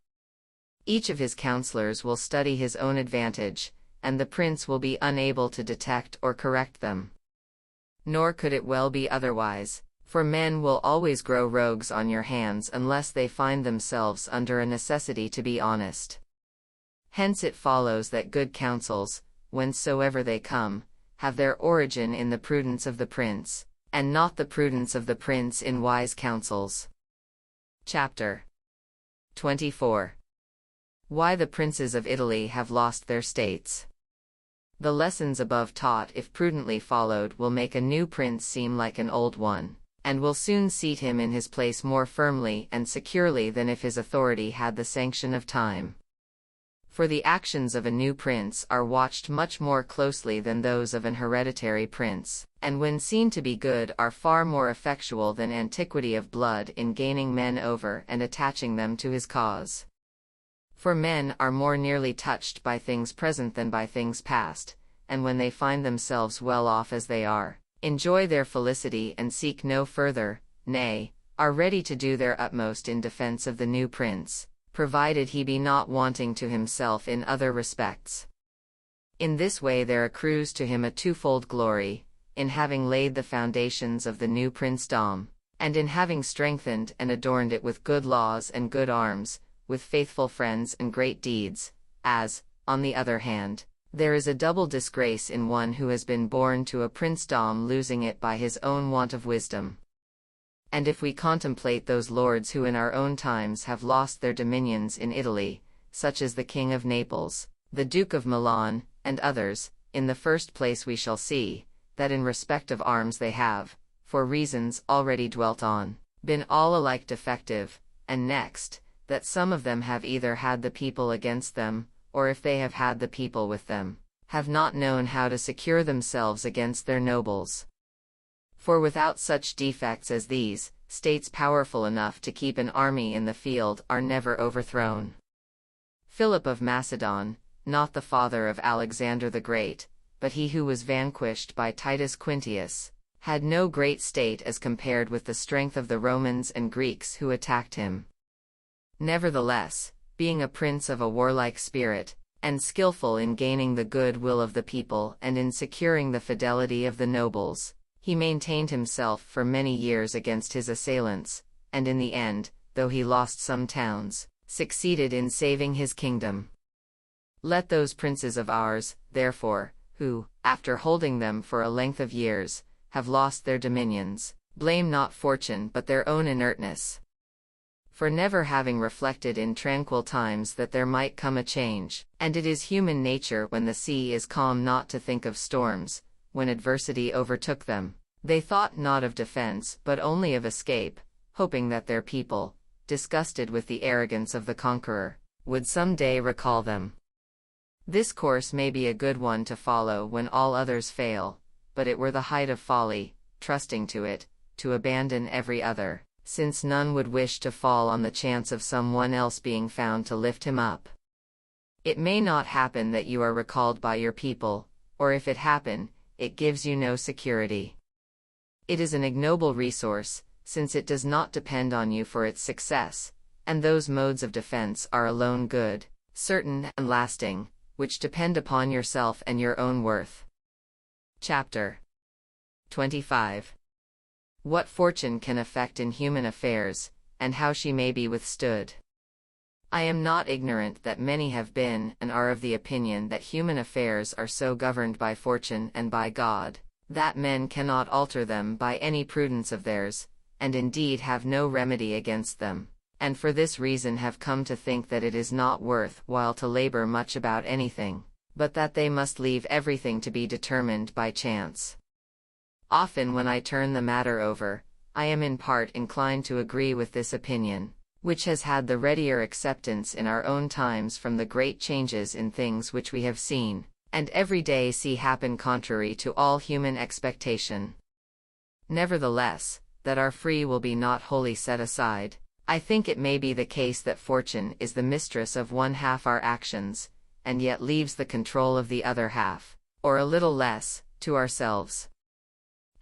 Each of his counselors will study his own advantage, and the prince will be unable to detect or correct them. Nor could it well be otherwise, For men will always grow rogues on your hands unless they find themselves under a necessity to be honest. Hence it follows that good counsels, whencesoever they come, have their origin in the prudence of the prince, and not the prudence of the prince in wise counsels. Chapter 24. Why the princes of Italy have lost their states. The lessons above taught, if prudently followed, will make a new prince seem like an old one, and will soon seat him in his place more firmly and securely than if his authority had the sanction of time. For the actions of a new prince are watched much more closely than those of an hereditary prince, and when seen to be good are far more effectual than antiquity of blood in gaining men over and attaching them to his cause. For men are more nearly touched by things present than by things past, and when they find themselves well off as they are, enjoy their felicity and seek no further, nay, are ready to do their utmost in defense of the new prince, provided he be not wanting to himself in other respects. In this way there accrues to him a twofold glory, in having laid the foundations of the new princedom, and in having strengthened and adorned it with good laws and good arms, with faithful friends and great deeds, as, on the other hand, there is a double disgrace in one who has been born to a princedom losing it by his own want of wisdom. And if we contemplate those lords who in our own times have lost their dominions in Italy, such as the King of Naples, the Duke of Milan, and others, in the first place we shall see, that in respect of arms they have, for reasons already dwelt on, been all alike defective, and next, that some of them have either had the people against them, or if they have had the people with them, have not known how to secure themselves against their nobles. For without such defects as these, states powerful enough to keep an army in the field are never overthrown. Philip of Macedon, not the father of Alexander the Great, but he who was vanquished by Titus Quintius, had no great state as compared with the strength of the Romans and Greeks who attacked him. Nevertheless, being a prince of a warlike spirit, and skillful in gaining the good will of the people and in securing the fidelity of the nobles, he maintained himself for many years against his assailants, and in the end, though he lost some towns, succeeded in saving his kingdom. Let those princes of ours, therefore, who, after holding them for a length of years, have lost their dominions, blame not fortune but their own inertness. For never having reflected in tranquil times that there might come a change, and it is human nature when the sea is calm not to think of storms, when adversity overtook them, they thought not of defense but only of escape, hoping that their people, disgusted with the arrogance of the conqueror, would some day recall them. This course may be a good one to follow when all others fail, but it were the height of folly, trusting to it, to abandon every other, since none would wish to fall on the chance of some one else being found to lift him up. It may not happen that you are recalled by your people, or if it happen, it gives you no security. It is an ignoble resource, since it does not depend on you for its success, and those modes of defense are alone good, certain and lasting, which depend upon yourself and your own worth. Chapter 25. What fortune can effect in human affairs, and how she may be withstood. I am not ignorant that many have been and are of the opinion that human affairs are so governed by fortune and by God, that men cannot alter them by any prudence of theirs, and indeed have no remedy against them, and for this reason have come to think that it is not worth while to labor much about anything, but that they must leave everything to be determined by chance. Often when I turn the matter over, I am in part inclined to agree with this opinion, which has had the readier acceptance in our own times from the great changes in things which we have seen, and every day see happen contrary to all human expectation. Nevertheless, that our free will be not wholly set aside, I think it may be the case that fortune is the mistress of one half our actions, and yet leaves the control of the other half, or a little less, to ourselves.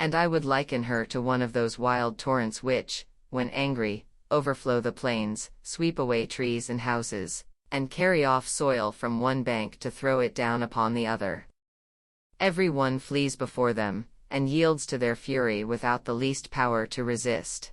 And I would liken her to one of those wild torrents which, when angry, overflow the plains, sweep away trees and houses, and carry off soil from one bank to throw it down upon the other. Every one flees before them, and yields to their fury without the least power to resist.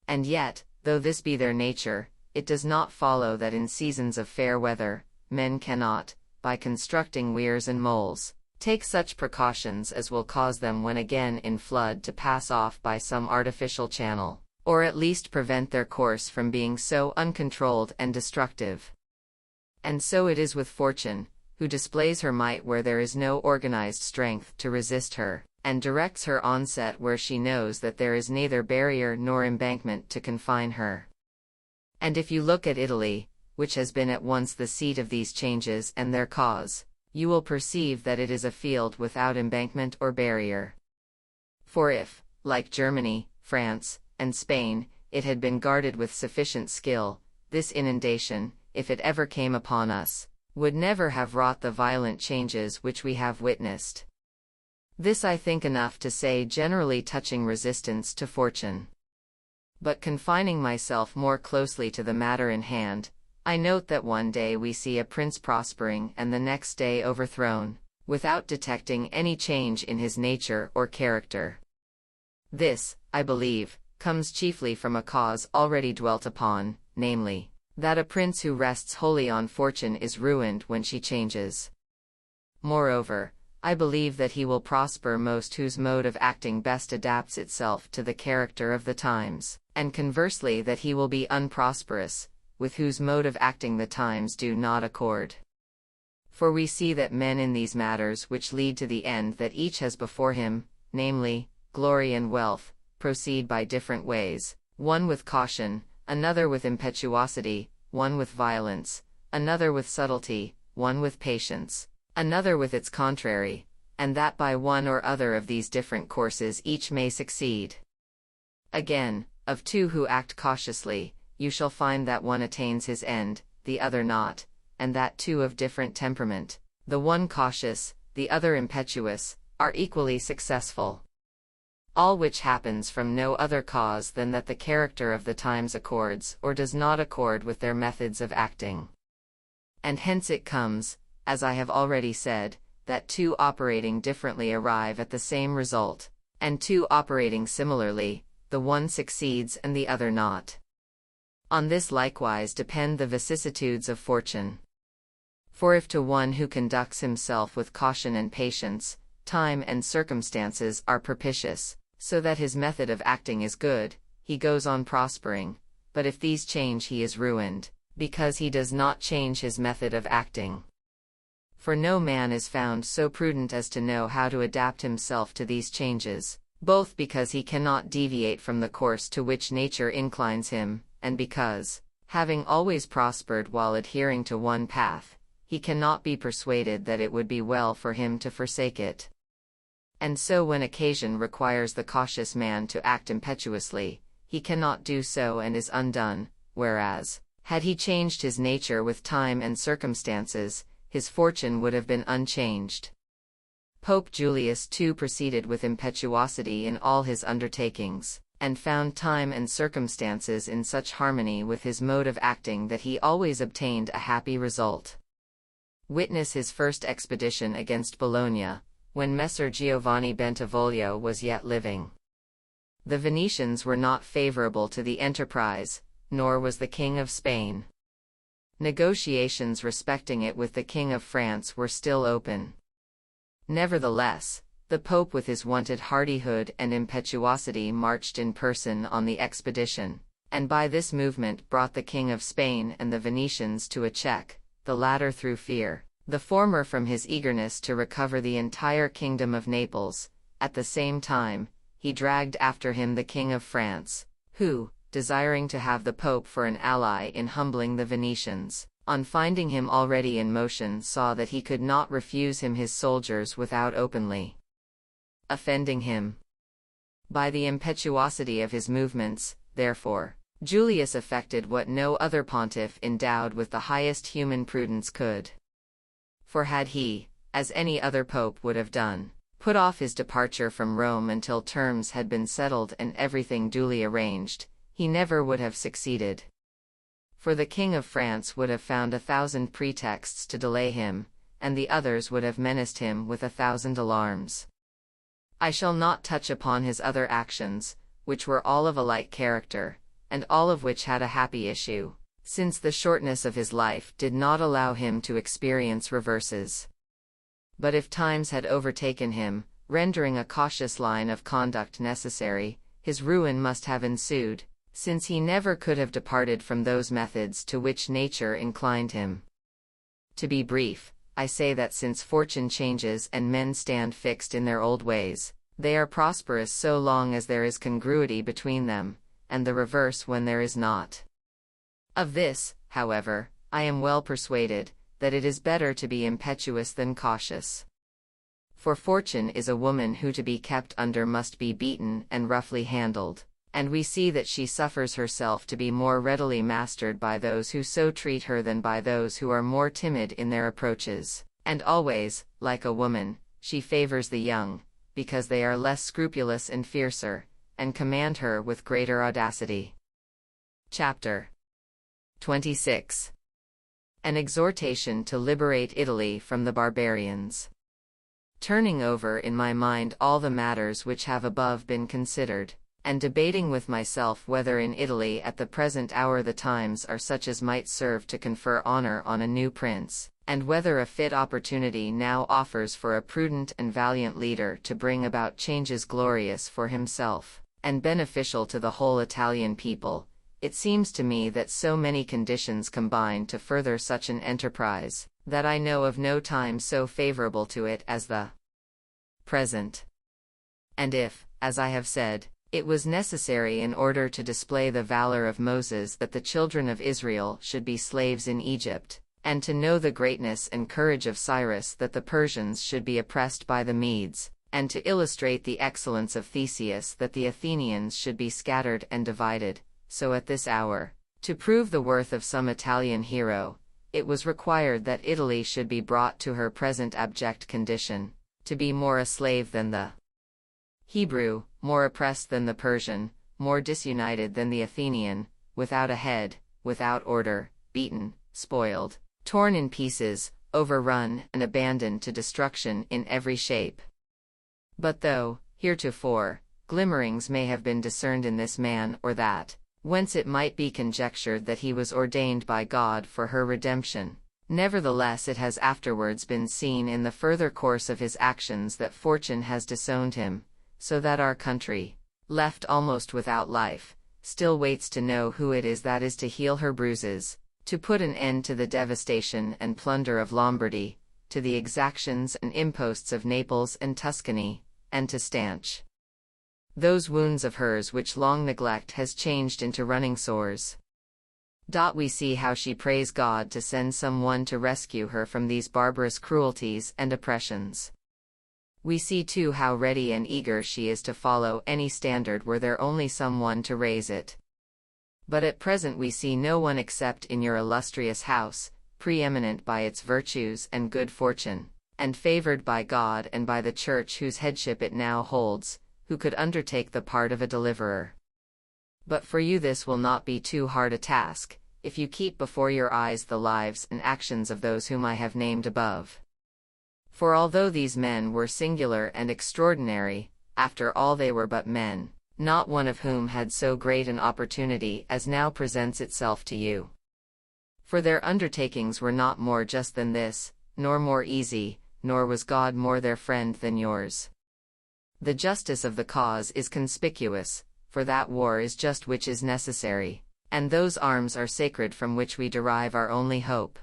And yet, though this be their nature, it does not follow that in seasons of fair weather, men cannot, by constructing weirs and moles, take such precautions as will cause them when again in flood to pass off by some artificial channel, or at least prevent their course from being so uncontrolled and destructive. And so it is with fortune, who displays her might where there is no organized strength to resist her, and directs her onset where she knows that there is neither barrier nor embankment to confine her. And if you look at Italy, which has been at once the seat of these changes and their cause, you will perceive that it is a field without embankment or barrier. For if, like Germany, France, and Spain, it had been guarded with sufficient skill, this inundation, if it ever came upon us, would never have wrought the violent changes which we have witnessed. This I think enough to say generally touching resistance to fortune. But confining myself more closely to the matter in hand, I note that one day we see a prince prospering and the next day overthrown, without detecting any change in his nature or character. This, I believe, comes chiefly from a cause already dwelt upon, namely, that a prince who rests wholly on fortune is ruined when she changes. Moreover, I believe that he will prosper most whose mode of acting best adapts itself to the character of the times, and conversely that he will be unprosperous, with whose mode of acting the times do not accord. For we see that men in these matters which lead to the end that each has before him, namely, glory and wealth, proceed by different ways, one with caution, another with impetuosity, one with violence, another with subtlety, one with patience, another with its contrary, and that by one or other of these different courses each may succeed. Again, of two who act cautiously, you shall find that one attains his end, the other not, and that two of different temperament, the one cautious, the other impetuous, are equally successful. All which happens from no other cause than that the character of the times accords or does not accord with their methods of acting. And hence it comes, as I have already said, that two operating differently arrive at the same result, and two operating similarly, the one succeeds and the other not. On this likewise depend the vicissitudes of fortune. For if to one who conducts himself with caution and patience, time and circumstances are propitious, so that his method of acting is good, he goes on prospering, but if these change he is ruined, because he does not change his method of acting. For no man is found so prudent as to know how to adapt himself to these changes, both because he cannot deviate from the course to which nature inclines him, and because, having always prospered while adhering to one path, he cannot be persuaded that it would be well for him to forsake it. And so when occasion requires the cautious man to act impetuously, he cannot do so and is undone, whereas, had he changed his nature with time and circumstances, his fortune would have been unchanged. Pope Julius too proceeded with impetuosity in all his undertakings, and found time and circumstances in such harmony with his mode of acting that he always obtained a happy result. Witness his first expedition against Bologna, when Messer Giovanni Bentivoglio was yet living. The Venetians were not favorable to the enterprise, nor was the King of Spain. Negotiations respecting it with the King of France were still open. Nevertheless, the Pope with his wonted hardihood and impetuosity marched in person on the expedition, and by this movement brought the King of Spain and the Venetians to a check, the latter through fear, the former from his eagerness to recover the entire kingdom of Naples. At the same time, he dragged after him the King of France, who, desiring to have the Pope for an ally in humbling the Venetians, on finding him already in motion saw that he could not refuse him his soldiers without openly offending him. By the impetuosity of his movements, therefore, Julius effected what no other pontiff endowed with the highest human prudence could. For had he, as any other pope would have done, put off his departure from Rome until terms had been settled and everything duly arranged, he never would have succeeded. For the King of France would have found 1,000 pretexts to delay him, and the others would have menaced him with 1,000 alarms. I shall not touch upon his other actions, which were all of a like character, and all of which had a happy issue, since the shortness of his life did not allow him to experience reverses. But if times had overtaken him, rendering a cautious line of conduct necessary, his ruin must have ensued, since he never could have departed from those methods to which nature inclined him. To be brief, I say that since fortune changes and men stand fixed in their old ways, they are prosperous so long as there is congruity between them, and the reverse when there is not. Of this, however, I am well persuaded, that it is better to be impetuous than cautious. For fortune is a woman who to be kept under must be beaten and roughly handled, and we see that she suffers herself to be more readily mastered by those who so treat her than by those who are more timid in their approaches, and always, like a woman, she favors the young, because they are less scrupulous and fiercer, and command her with greater audacity. Chapter 26. An exhortation to liberate Italy from the barbarians. Turning over in my mind all the matters which have above been considered, and debating with myself whether in Italy at the present hour the times are such as might serve to confer honor on a new prince, and whether a fit opportunity now offers for a prudent and valiant leader to bring about changes glorious for himself, and beneficial to the whole Italian people, it seems to me that so many conditions combine to further such an enterprise, that I know of no time so favorable to it as the present. And if, as I have said, it was necessary in order to display the valor of Moses that the children of Israel should be slaves in Egypt, and to know the greatness and courage of Cyrus that the Persians should be oppressed by the Medes, and to illustrate the excellence of Theseus that the Athenians should be scattered and divided, so at this hour, to prove the worth of some Italian hero, it was required that Italy should be brought to her present abject condition, to be more a slave than the Hebrew, more oppressed than the Persian, more disunited than the Athenian, without a head, without order, beaten, spoiled, torn in pieces, overrun and abandoned to destruction in every shape. But though, heretofore, glimmerings may have been discerned in this man or that, whence it might be conjectured that he was ordained by God for her redemption, nevertheless it has afterwards been seen in the further course of his actions that fortune has disowned him, so that our country, left almost without life, still waits to know who it is that is to heal her bruises, to put an end to the devastation and plunder of Lombardy, to the exactions and imposts of Naples and Tuscany, and to stanch those wounds of hers which long neglect has changed into running sores. We see how she prays God to send some one to rescue her from these barbarous cruelties and oppressions. We see too how ready and eager she is to follow any standard were there only some one to raise it. But at present we see no one except in your illustrious house, preeminent by its virtues and good fortune, and favored by God and by the Church whose headship it now holds, who could undertake the part of a deliverer. But for you this will not be too hard a task, if you keep before your eyes the lives and actions of those whom I have named above. For although these men were singular and extraordinary, after all they were but men, not one of whom had so great an opportunity as now presents itself to you. For their undertakings were not more just than this, nor more easy, nor was God more their friend than yours. The justice of the cause is conspicuous, for that war is just which is necessary, and those arms are sacred from which we derive our only hope.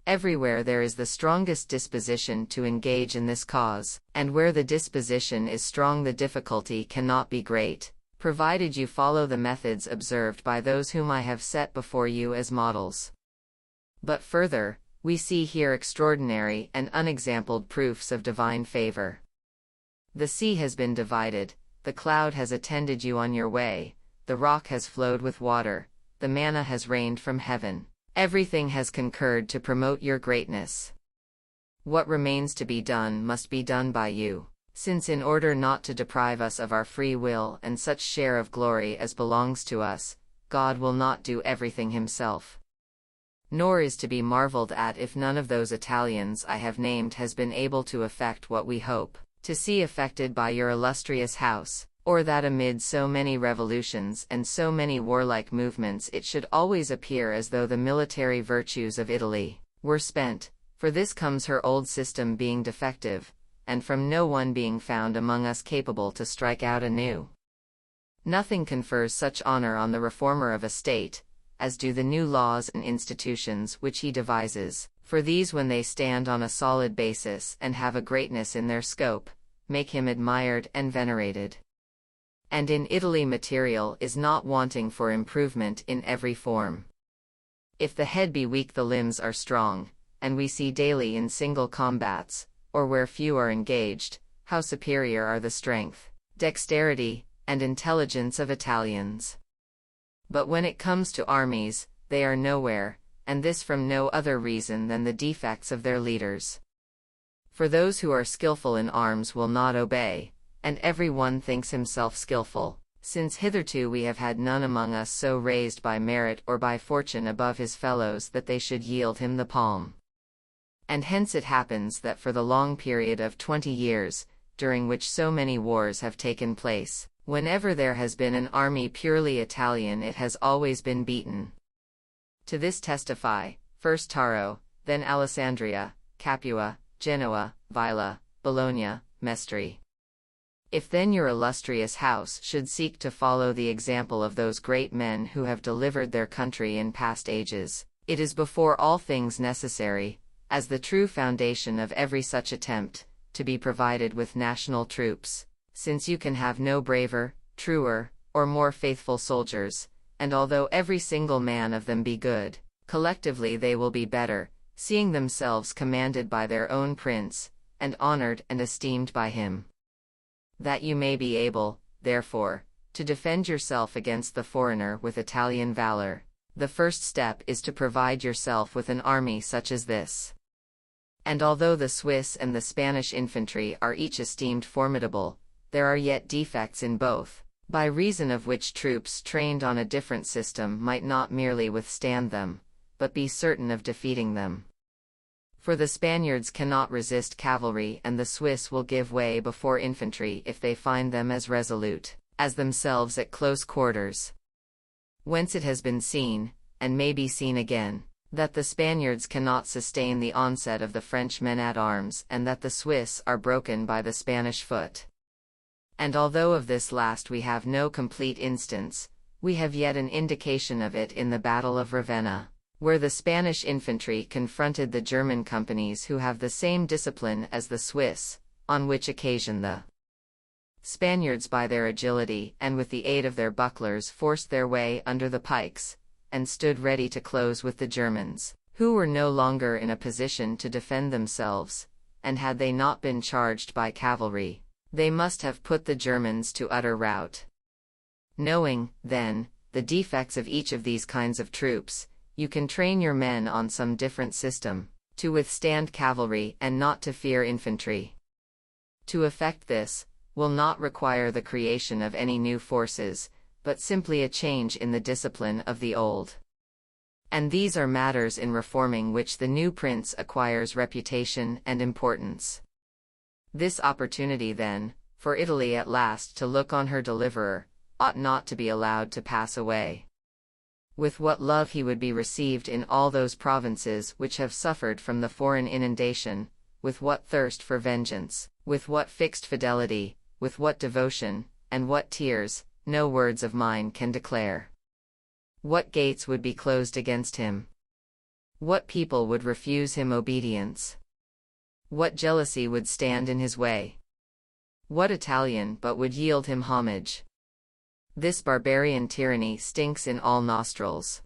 Everywhere there is the strongest disposition to engage in this cause, and where the disposition is strong the difficulty cannot be great, provided you follow the methods observed by those whom I have set before you as models. But further, we see here extraordinary and unexampled proofs of divine favor. The sea has been divided, the cloud has attended you on your way, the rock has flowed with water, the manna has rained from heaven, everything has concurred to promote your greatness. What remains to be done must be done by you, since in order not to deprive us of our free will and such share of glory as belongs to us, God will not do everything himself. Nor is to be marveled at if none of those Italians I have named has been able to effect what we hope, to see affected by your illustrious house, or that amid so many revolutions and so many warlike movements it should always appear as though the military virtues of Italy were spent, for this comes her old system being defective, and from no one being found among us capable to strike out anew. Nothing confers such honor on the reformer of a state, as do the new laws and institutions which he devises, for these when they stand on a solid basis and have a greatness in their scope, make him admired and venerated. And in Italy material is not wanting for improvement in every form. If the head be weak the limbs are strong, and we see daily in single combats, or where few are engaged, how superior are the strength, dexterity, and intelligence of Italians. But when it comes to armies, they are nowhere, and this from no other reason than the defects of their leaders. For those who are skillful in arms will not obey, and every one thinks himself skillful, since hitherto we have had none among us so raised by merit or by fortune above his fellows that they should yield him the palm. And hence it happens that for the long period of 20 years, during which so many wars have taken place, whenever there has been an army purely Italian it has always been beaten. To this testify, first Taro, then Alessandria, Capua, Genoa, Vila, Bologna, Mestre. If then your illustrious house should seek to follow the example of those great men who have delivered their country in past ages, it is before all things necessary, as the true foundation of every such attempt, to be provided with national troops, since you can have no braver, truer, or more faithful soldiers, and although every single man of them be good, collectively they will be better, seeing themselves commanded by their own prince, and honored and esteemed by him. That you may be able, therefore, to defend yourself against the foreigner with Italian valor, the first step is to provide yourself with an army such as this. And although the Swiss and the Spanish infantry are each esteemed formidable, there are yet defects in both, by reason of which troops trained on a different system might not merely withstand them, but be certain of defeating them. For the Spaniards cannot resist cavalry and the Swiss will give way before infantry if they find them as resolute as themselves at close quarters. Whence it has been seen, and may be seen again, that the Spaniards cannot sustain the onset of the French men-at-arms and that the Swiss are broken by the Spanish foot. And although of this last we have no complete instance, we have yet an indication of it in the Battle of Ravenna, where the Spanish infantry confronted the German companies who have the same discipline as the Swiss, on which occasion the Spaniards by their agility and with the aid of their bucklers forced their way under the pikes, and stood ready to close with the Germans, who were no longer in a position to defend themselves, and had they not been charged by cavalry, they must have put the Germans to utter rout. Knowing, then, the defects of each of these kinds of troops, you can train your men on some different system, to withstand cavalry and not to fear infantry. To effect this, will not require the creation of any new forces, but simply a change in the discipline of the old. And these are matters in reforming which the new prince acquires reputation and importance. This opportunity then, for Italy at last to look on her deliverer, ought not to be allowed to pass away. With what love he would be received in all those provinces which have suffered from the foreign inundation, with what thirst for vengeance, with what fixed fidelity, with what devotion, and what tears, no words of mine can declare. What gates would be closed against him? What people would refuse him obedience? What jealousy would stand in his way? What Italian but would yield him homage? This barbarian tyranny stinks in all nostrils.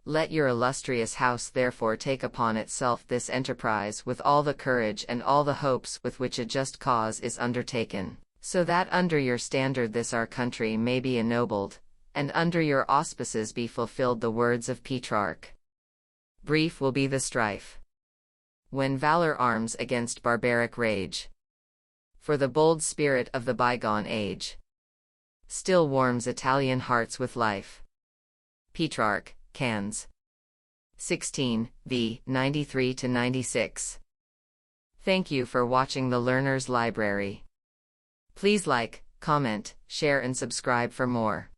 Let your illustrious house therefore take upon itself this enterprise with all the courage and all the hopes with which a just cause is undertaken, so that under your standard this our country may be ennobled, and under your auspices be fulfilled the words of Petrarch. Brief will be the strife, when valor arms against barbaric rage. For the bold spirit of the bygone age still warms Italian hearts with life. Petrarch, Cans. 16, v. 93-96. Thank you for watching the Learner's Library. Please like, comment, share and subscribe for more.